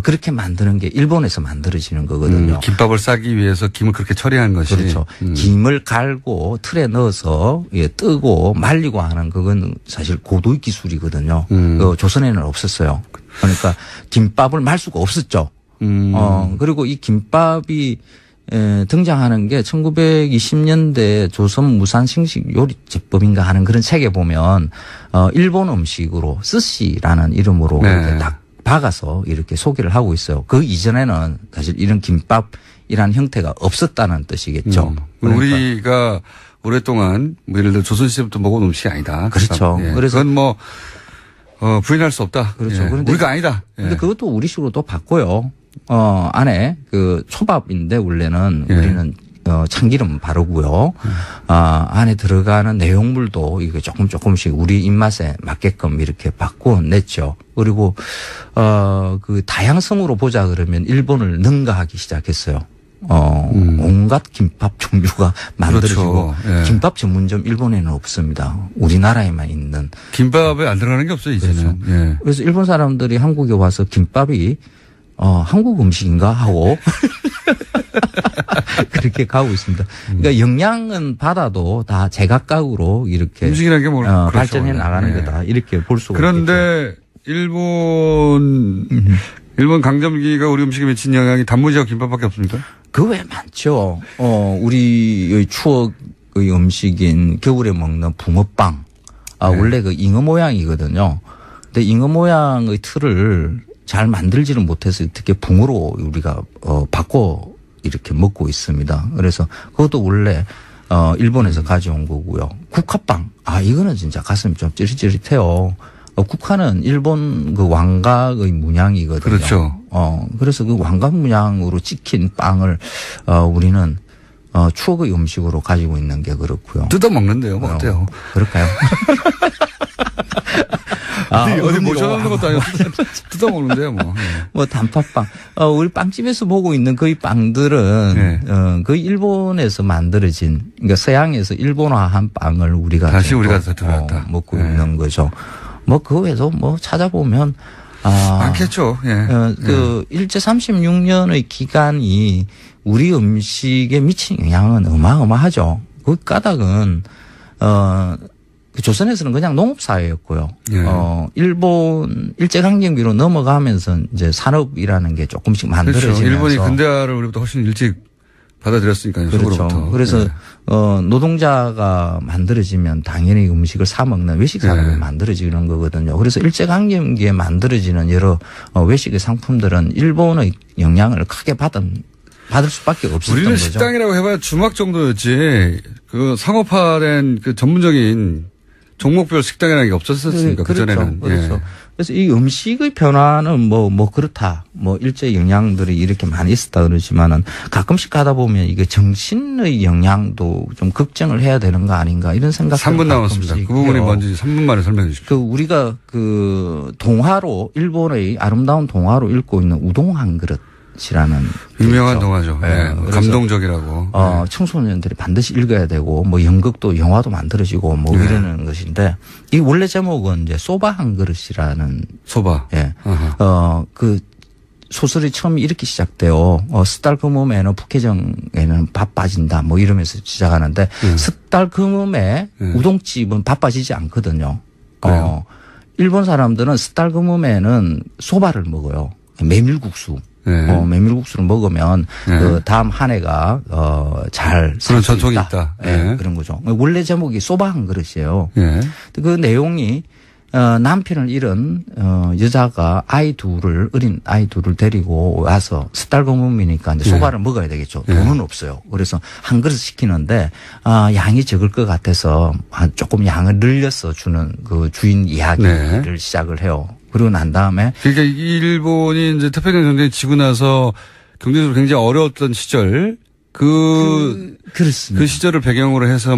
그렇게 만드는 게 일본에서 만들어지는 거거든요. 김밥을 싸기 위해서 김을 그렇게 처리한 것이. 그렇죠. 김을 갈고 틀에 넣어서 뜨고 말리고 하는 그건 사실 고도의 기술이거든요. 조선에는 없었어요. 그러니까 김밥을 말 수가 없었죠. 그리고 이 김밥이 등장하는 게 1920년대 조선 무산 싱식 요리제법인가 하는 그런 책에 보면 일본 음식으로 스시라는 이름으로 이렇게 딱 박아서 이렇게 소개를 하고 있어요. 그 이전에는 사실 이런 김밥이라는 형태가 없었다는 뜻이겠죠. 그러니까. 우리가 오랫동안 예를 들어 조선시대부터 먹은 음식이 아니다. 그렇죠. 그래서 그건 뭐 부인할 수 없다. 그렇죠. 그런데 우리가 아니다. 근데 그것도 우리식으로 또 바꿔요. 안에 그 초밥인데 원래는 우리는 참기름 바르고요. 안에 들어가는 내용물도 이거 조금씩 우리 입맛에 맞게끔 이렇게 바꿔냈죠. 그리고 그 다양성으로 보자 그러면 일본을 능가하기 시작했어요. 온갖 김밥 종류가 만들어지고 그렇죠. 예. 김밥 전문점 일본에는 없습니다. 우리나라에만 있는. 김밥에 안 들어가는 게 없어요, 이제는. 그렇죠. 예. 그래서 일본 사람들이 한국에 와서 김밥이 한국 음식인가 하고 그렇게 가고 있습니다. 그러니까 영양은 받아도 다 제각각으로 이렇게 음식이라는 게 뭐 그렇죠. 발전해 나가는 거다 이렇게 볼 수가 있겠죠. 그런데 일본 강점기가 우리 음식에 미친 영향이 단무지와 김밥밖에 없습니까? 그 외에 많죠. 우리의 추억의 음식인 겨울에 먹는 붕어빵. 원래 그 잉어 모양이거든요. 근데 잉어 모양의 틀을 잘 만들지는 못해서 어떻게 붕어로 우리가 바꿔 이렇게 먹고 있습니다. 그래서 그것도 원래 일본에서 가져온 거고요. 국화빵. 이거는 진짜 가슴이 좀 찌릿찌릿해요. 국화는 일본 그 왕각의 문양이거든요. 그렇죠. 그래서 그 왕각 문양으로 찍힌 빵을 우리는 추억의 음식으로 가지고 있는 게 그렇고요. 뜯어 먹는데요, 뭐 어때요? 그럴까요? 어디 모셔놓는 것도 아니고 뜯어 먹는데요, 뭐. 뭐 단팥빵. 우리 빵집에서 보고 있는 거의 빵들은 거의 일본에서 만들어진, 그러니까 서양에서 일본화한 빵을 우리가 다시 우리가 들어갔다. 먹고 있는 거죠. 뭐 그 외에도 뭐 찾아보면 많겠죠. 예. 일제 36년의 기간이 우리 음식에 미친 영향은 어마어마하죠. 그 까닭은 조선에서는 그냥 농업사회였고요. 예. 일본 일제강점기로 넘어가면서 이제 산업이라는 게 조금씩 만들어지면서. 그렇죠. 일본이 근대화를 우리보다 훨씬 일찍 받아들였으니까요. 그렇죠. 속으로부터. 그래서 예. 노동자가 만들어지면 당연히 음식을 사 먹는 외식 산업이 예. 만들어지는 거거든요. 그래서 일제강점기에 만들어지는 여러 외식의 상품들은 일본의 영향을 크게 받을 수밖에 없었던 우리는 거죠. 식당이라고 해봐야 주막 정도였지 그 상업화된 그 전문적인 종목별 식당이라는 게 없었으니까 그전에는. 그렇죠. 예. 그래서 이 음식의 변화는 뭐 그렇다. 뭐 일제 영향들이 이렇게 많이 있었다 그러지만은 가끔씩 가다 보면 이게 정신의 영향도 좀 걱정을 해야 되는 거 아닌가 이런 생각. 3분 남았습니다. 그 부분이 뭔지 3분 만에 설명해 주십시오. 우리가 동화로 일본의 아름다운 동화로 읽고 있는 우동 한 그릇. 이라는 유명한 동화죠. 네. 감동적이라고. 청소년들이 반드시 읽어야 되고 뭐 연극도 영화도 만들어지고 뭐 이러는 것인데 이 원래 제목은 이제 소바 한 그릇이라는 소바. 예. 그 소설이 처음 이렇게 시작돼요. 석 달 금음에는 북해정에는 밥 빠진다 뭐 이러면서 시작하는데 석 달 금음에 우동집은 밥 빠지지 않거든요. 일본 사람들은 석 달 금음에는 소바를 먹어요. 메밀국수. 메밀국수를 먹으면 그 다음 한 해가 잘 그런 전통이 있다. 그런 거죠. 원래 제목이 소바 한 그릇이에요. 그 내용이 남편을 잃은 여자가 어린 아이 둘을 데리고 와서 석 달 금음이니까 이제 소바를 먹어야 되겠죠. 돈은 없어요. 그래서 한 그릇 시키는데 양이 적을 것 같아서 조금 양을 늘려서 주는 그 주인 이야기를 시작을 해요. 그러고 난 다음에. 그러니까 일본이 이제 태평양 전쟁이 지고 나서 경제적으로 굉장히 어려웠던 시절, 그렇습니다. 그 시절을 배경으로 해서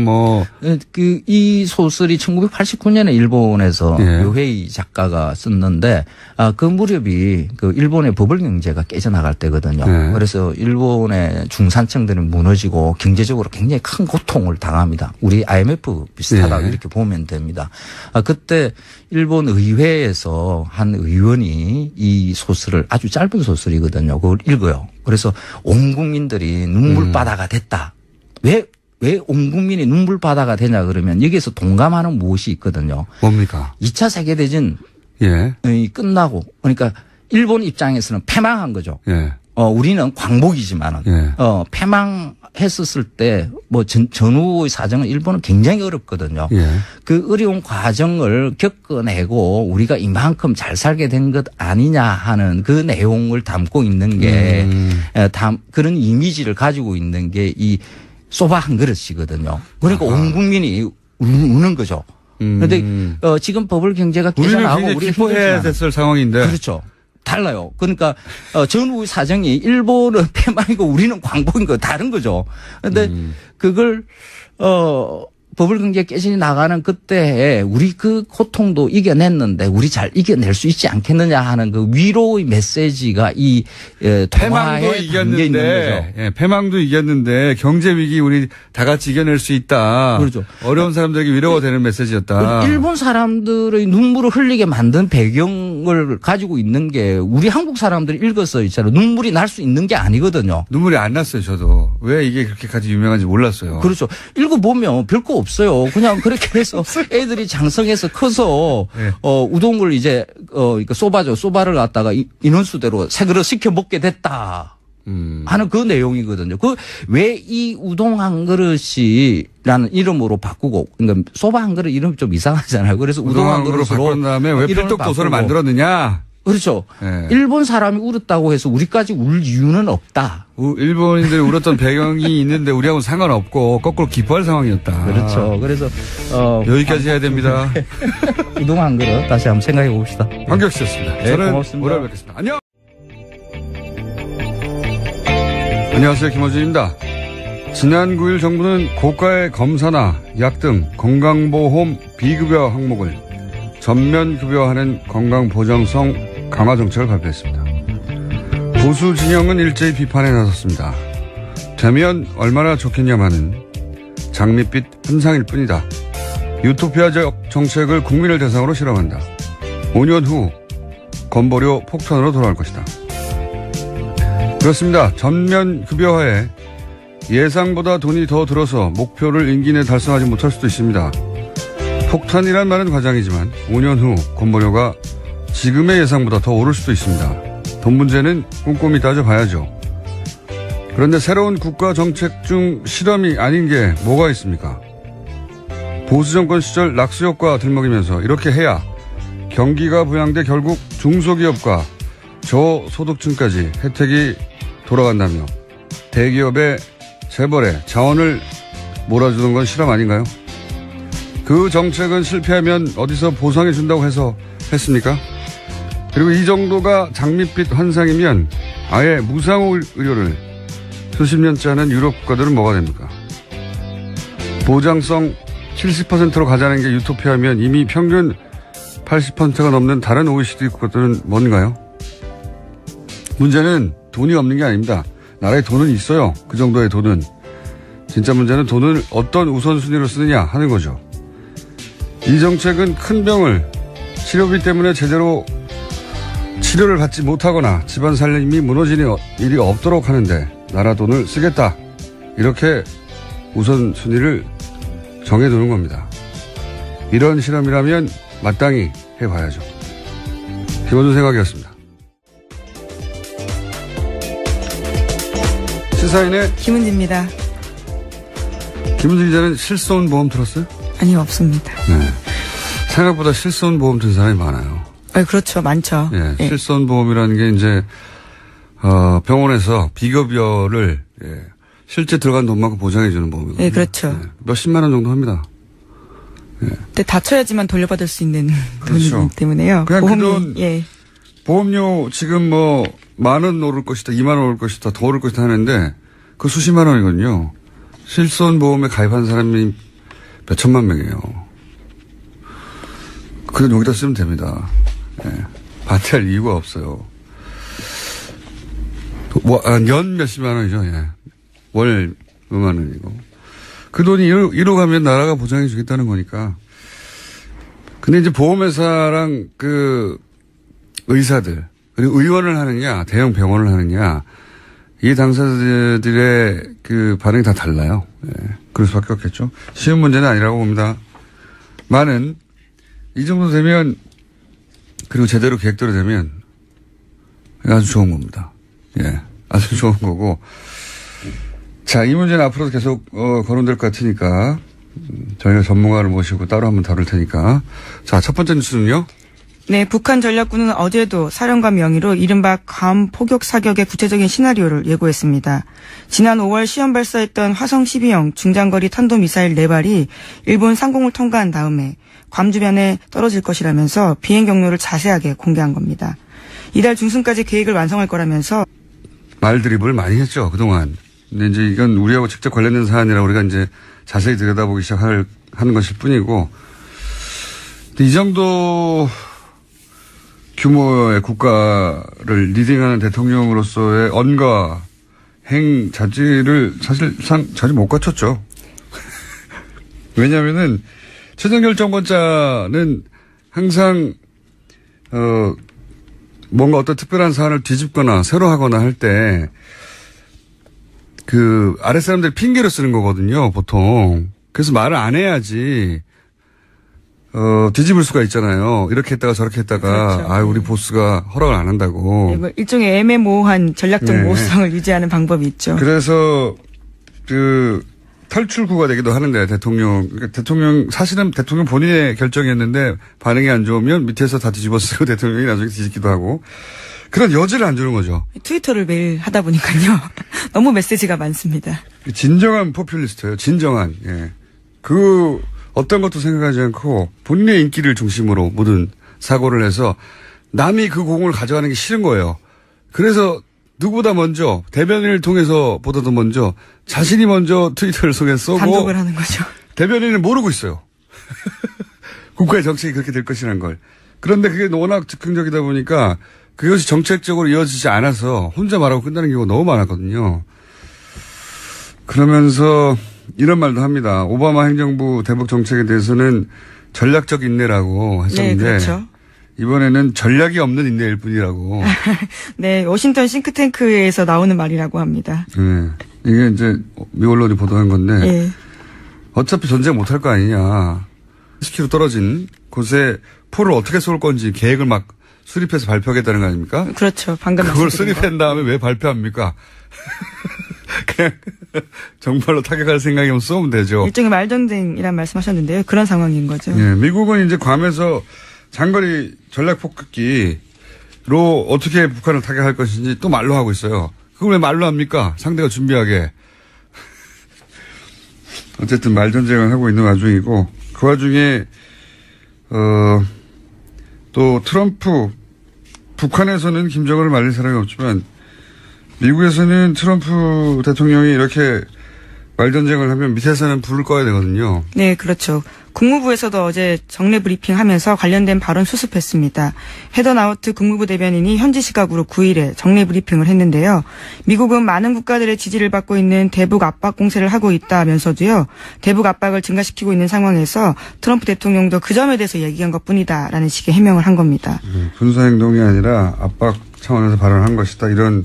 이 소설이 1989년에 일본에서 묘헤이 작가가 썼는데, 그 무렵이 그 일본의 버블 경제가 깨져나갈 때거든요. 그래서 일본의 중산층들이 무너지고 경제적으로 굉장히 큰 고통을 당합니다. 우리 IMF 비슷하다고 이렇게 보면 됩니다. 그때 일본 의회에서 한 의원이 이 소설을 아주 짧은 소설이거든요. 그걸 읽어요. 그래서 온 국민들이 눈물바다가 됐다. 왜 온 국민이 눈물바다가 되냐 그러면 여기에서 동감하는 무엇이 있거든요. 뭡니까? 2차 세계대전 끝나고 그러니까 일본 입장에서는 패망한 거죠. 우리는 광복이지만은 패망했었을 때 뭐 전후의 사정은 일본은 굉장히 어렵거든요. 그 어려운 과정을 겪어내고 우리가 이만큼 잘 살게 된 것 아니냐 하는 그 내용을 담고 있는 게 그런 이미지를 가지고 있는 게 이 소바 한 그릇이거든요. 그러니까 온 국민이 우는 거죠. 그런데 지금 버블 경제가 깨져나오고 우리는 굉장히 기뻐해야 됐을 상황인데. 그렇죠. 달라요. 그러니까 전후 사정이 일본은 폐망이고 우리는 광복인 거 다른 거죠. 그런데 그걸 버블 경기가 깨진이 나가는 그때에 우리 그 고통도 이겨냈는데 우리 잘 이겨낼 수 있지 않겠느냐 하는 그 위로의 메시지가 이 패망도 이겼는데, 예, 패망도 이겼는데 경제 위기 우리 다 같이 이겨낼 수 있다. 그렇죠. 어려운 사람들에게 위로가 되는 메시지였다. 일본 사람들의 눈물을 흘리게 만든 배경을 가지고 있는 게 우리 한국 사람들이 읽어서 있잖아요. 눈물이 날 수 있는 게 아니거든요. 눈물이 안 났어요, 저도. 왜 이게 그렇게까지 유명한지 몰랐어요. 그렇죠. 읽어보면 별거 없어요. 그냥 그렇게 해서 애들이 장성해서 커서 네. 우동을 이제 소바죠. 소바를 갖다가 인원수대로 세 그릇 시켜 먹게 됐다. 하는 그 내용이거든요. 그 왜 이 우동 한 그릇이라는 이름으로 바꾸고, 그러니까 소바 한 그릇 이름이 좀 이상하잖아요. 그래서 우동 한 그릇으로 바꾼 다음에 왜 필독 도서를 만들었느냐? 그렇죠. 네. 일본 사람이 울었다고 해서 우리까지 울 이유는 없다. 일본인들이 울었던 배경이 있는데 우리하고는 상관없고 거꾸로 기뻐할 상황이었다. 그렇죠. 그래서 여기까지 해야 됩니다. 우동 한 그릇 다시 한번 생각해 봅시다. 황교익 씨였습니다. 네, 저는 고맙습니다. 월요일 뵙겠습니다. 안녕. 안녕하세요, 김어준입니다. 지난 9일 정부는 고가의 검사나 약 등 건강보험 비급여 항목을 전면 급여하는 건강보장성 강화 정책을 발표했습니다. 보수 진영은 일제히 비판에 나섰습니다. 되면 얼마나 좋겠냐마는 장밋빛 환상일 뿐이다. 유토피아적 정책을 국민을 대상으로 실험한다. 5년 후 건보료 폭탄으로 돌아올 것이다. 그렇습니다. 전면 급여화에 예상보다 돈이 더 들어서 목표를 임기 내에 달성하지 못할 수도 있습니다. 폭탄이란 말은 과장이지만 5년 후 건보료가 지금의 예상보다 더 오를 수도 있습니다. 돈 문제는 꼼꼼히 따져봐야죠. 그런데 새로운 국가 정책 중 실험이 아닌 게 뭐가 있습니까? 보수 정권 시절 낙수 효과 들먹이면서 이렇게 해야 경기가 부양돼 결국 중소기업과 저소득층까지 혜택이 돌아간다며 대기업의 재벌에 자원을 몰아주는 건 실험 아닌가요? 그 정책은 실패하면 어디서 보상해 준다고 해서 했습니까? 그리고 이 정도가 장밋빛 환상이면 아예 무상 의료를 수십 년째 하는 유럽 국가들은 뭐가 됩니까? 보장성 70%로 가자는 게 유토피아면 이미 평균 80%가 넘는 다른 OECD 국가들은 뭔가요? 문제는 돈이 없는 게 아닙니다. 나라에 돈은 있어요. 그 정도의 돈은. 진짜 문제는 돈을 어떤 우선순위로 쓰느냐 하는 거죠. 이 정책은 큰 병을 치료비 때문에 제대로 치료를 받지 못하거나 집안 살림이 무너지는 일이 없도록 하는데 나라 돈을 쓰겠다. 이렇게 우선순위를 정해두는 겁니다. 이런 실험이라면 마땅히 해봐야죠. 김원준 생각이었습니다. 시사인의 김은지입니다. 김은지 기자는 실손보험 들었어요? 아니요, 없습니다. 네. 생각보다 실손보험 든 사람이 많아요. 그렇죠. 많죠. 예, 네. 실손보험이라는 게 이제 병원에서 비급여를 실제 들어간 돈만큼 보장해 주는 보험이거든요. 네, 그렇죠. 몇십만 원 정도 합니다. 근데 다쳐야지만 돌려받을 수 있는 그렇죠. 돈이기 때문에요. 그냥 보험이, 그 돈, 보험료 지금 뭐 10,000원 오를 것이다, 20,000원 오를 것이다, 더 오를 것이다 하는데 그 수십만 원이거든요. 실손보험에 가입한 사람이 몇 천만 명이에요. 그건 여기다 쓰면 됩니다. 받아야 할 이유가 없어요. 연 몇십만 원이죠. 예. 월 몇만 원이고. 그 돈이 이로 가면 나라가 보장해 주겠다는 거니까. 근데 이제 보험회사랑 그 의사들, 그리고 의원을 하느냐, 대형 병원을 하느냐, 이 당사자들의 그 반응이 다 달라요. 예. 그럴 수밖에 없겠죠. 쉬운 문제는 아니라고 봅니다. 많은, 이 정도 되면, 그리고 제대로 계획대로 되면 아주 좋은 겁니다. 예. 아주 좋은 거고. 자, 이 문제는 앞으로도 계속, 거론될 것 같으니까, 저희가 전문가를 모시고 따로 한번 다룰 테니까. 자, 첫 번째 뉴스는요? 네, 북한 전략군은 어제도 사령관 명의로 이른바 괌 포격 사격의 구체적인 시나리오를 예고했습니다. 지난 5월 시험 발사했던 화성 12형 중장거리 탄도미사일 4발이 일본 상공을 통과한 다음에 괌 주변에 떨어질 것이라면서 비행 경로를 자세하게 공개한 겁니다. 이달 중순까지 계획을 완성할 거라면서 말 드립을 많이 했죠, 그동안. 근데 이제 이건 우리하고 직접 관련된 사안이라 우리가 이제 자세히 들여다보기 하는 것일 뿐이고, 이 정도 규모의 국가를 리딩하는 대통령으로서의 언가, 행 자질을 사실상 자주 못 갖췄죠. 왜냐하면은 최종결정권자는 항상 뭔가 어떤 특별한 사안을 뒤집거나 새로 하거나 할 때 그 아랫사람들이 핑계로 쓰는 거거든요, 보통. 그래서 말을 안 해야지 뒤집을 수가 있잖아요. 이렇게 했다가 저렇게 했다가 그렇죠. 우리 보스가 허락을 안 한다고. 네, 뭐 일종의 애매모호한 전략적 모호성을 유지하는 방법이 있죠. 그래서 그 탈출구가 되기도 하는데 대통령 사실은 대통령 본인의 결정이었는데 반응이 안 좋으면 밑에서 다 뒤집어 쓰고 대통령이 나중에 뒤집기도 하고 그런 여지를 안 주는 거죠. 트위터를 매일 하다 보니까요. 너무 메시지가 많습니다. 진정한 포퓰리스트예요. 진정한. 예. 그 어떤 것도 생각하지 않고 본인의 인기를 중심으로 모든 사고를 해서 남이 그 공을 가져가는 게 싫은 거예요. 그래서 누구보다 먼저 대변인을 통해서 보다도 먼저 자신이 먼저 트위터를 속에 쏘고 단독을 하는 거죠. 대변인은 모르고 있어요. 국가의 정책이 그렇게 될 것이라는 걸. 그런데 그게 워낙 즉흥적이다 보니까 그것이 정책적으로 이어지지 않아서 혼자 말하고 끝나는 경우가 너무 많았거든요. 그러면서 이런 말도 합니다. 오바마 행정부 대북 정책에 대해서는 전략적 인내라고 했었는데 네, 그렇죠. 이번에는 전략이 없는 인내일 뿐이라고. 네, 워싱턴 싱크탱크에서 나오는 말이라고 합니다. 네, 이게 이제 미 언론이 보도한 건데 네. 어차피 전쟁 못할 거 아니냐. 10km 떨어진 곳에 포를 어떻게 쏠 건지 계획을 막 수립해서 발표하겠다는 거 아닙니까? 그렇죠. 방금 그걸 수립한 다음에 왜 발표합니까? 그냥 정말로 타격할 생각이면 쏘면 되죠. 일종의 말전쟁이란 말씀하셨는데요. 그런 상황인 거죠. 예, 미국은 이제 괌에서 장거리 전략 폭격기로 어떻게 북한을 타격할 것인지 또 말로 하고 있어요. 그걸 왜 말로 합니까? 상대가 준비하게. 어쨌든 말전쟁을 하고 있는 와중이고 그 와중에 또 트럼프 북한에서는 김정은을 말릴 사람이 없지만 미국에서는 트럼프 대통령이 이렇게 말전쟁을 하면 밑에서는 불을 꺼야 되거든요. 네, 그렇죠. 국무부에서도 어제 정례 브리핑하면서 관련된 발언 수습했습니다. 헤더 나우트 국무부 대변인이 현지 시각으로 9일에 정례 브리핑을 했는데요. 미국은 많은 국가들의 지지를 받고 있는 대북 압박 공세를 하고 있다면서도요. 대북 압박을 증가시키고 있는 상황에서 트럼프 대통령도 그 점에 대해서 얘기한 것뿐이다라는 식의 해명을 한 겁니다. 군사행동이 아니라 압박 차원에서 발언한 것이다. 이런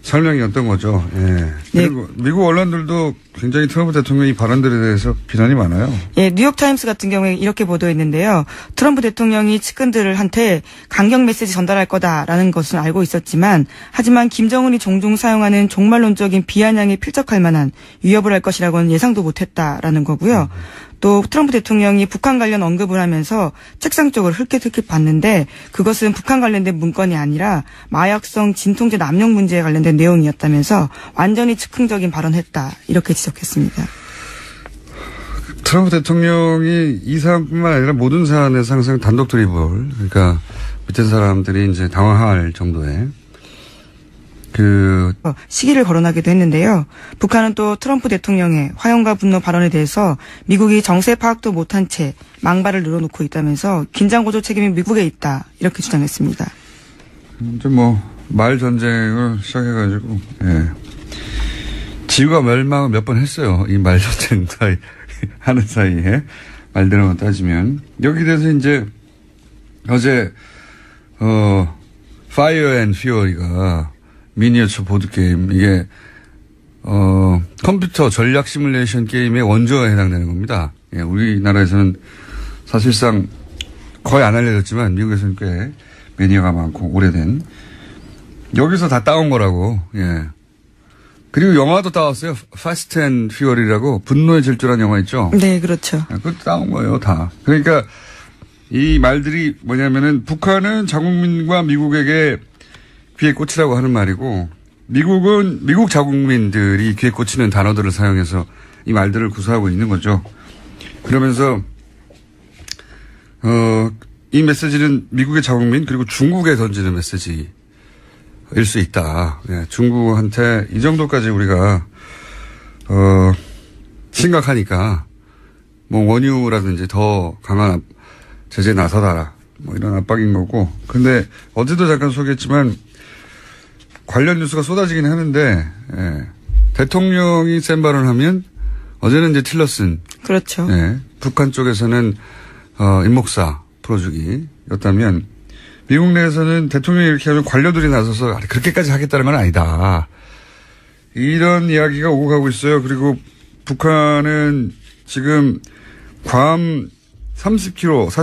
설명이었던 거죠. 예. 그리고 네. 미국 언론들도 굉장히 트럼프 대통령의 발언들에 대해서 비난이 많아요. 예, 뉴욕타임스 같은 경우에 이렇게 보도했는데요. 트럼프 대통령이 측근들한테 강경 메시지 전달할 거다라는 것은 알고 있었지만 하지만 김정은이 종종 사용하는 종말론적인 비아냥에 필적할 만한 위협을 할 것이라고는 예상도 못했다라는 거고요. 또 트럼프 대통령이 북한 관련 언급을 하면서 책상 쪽을 흘끗흘끗 봤는데 그것은 북한 관련된 문건이 아니라 마약성 진통제 남용 문제에 관련된 내용이었다면서 완전히 즉흥적인 발언했다. 이렇게 지적했습니다. 트럼프 대통령이 이 사안뿐만 아니라 모든 사안에서 항상 단독 드리블, 그러니까 밑에 사람들이 이제 당황할 정도의 시기를 거론하기도 했는데요. 북한은 또 트럼프 대통령의 화염과 분노 발언에 대해서 미국이 정세 파악도 못한 채 망발을 늘어놓고 있다면서 긴장 고조 책임이 미국에 있다 이렇게 주장했습니다. 이제 말 전쟁을 시작해가지고 지구가 멸망을 몇 번 했어요. 이 말 전쟁 하는 사이에 말대로 따지면 여기 대해서 이제 어제 Fire and Fury가 미니어처 보드게임, 이게, 컴퓨터 전략 시뮬레이션 게임의 원조에 해당되는 겁니다. 예, 우리나라에서는 사실상 거의 안 알려졌지만, 미국에서는 꽤 매니아가 많고, 오래된. 여기서 다 따온 거라고, 예. 그리고 영화도 따왔어요. Fast and Furious라고, 분노의 질주라는 영화 있죠? 네, 그렇죠. 그것도 따온 거예요, 다. 그러니까, 이 말들이 뭐냐면은, 북한은 자국민과 미국에게 귀에 꽂히라고 하는 말이고 미국 자국민들이 귀에 꽂히는 단어들을 사용해서 이 말들을 구사하고 있는 거죠. 그러면서 이 메시지는 미국의 자국민 그리고 중국에 던지는 메시지일 수 있다. 예, 중국한테 이 정도까지 우리가 심각하니까 뭐 원유라든지 더 강한 제재에 나서라. 뭐 이런 압박인 거고. 근데 어제도 잠깐 소개했지만 관련 뉴스가 쏟아지긴 하는데 예, 대통령이 센 발언을 하면 어제는 이제 틸러슨. 그렇죠. 예, 북한 쪽에서는 임목사 풀어주기였다면 미국 내에서는 대통령이 이렇게 하면 관료들이 나서서 그렇게까지 하겠다는 건 아니다. 이런 이야기가 오고 가고 있어요. 그리고 북한은 지금 괌 30km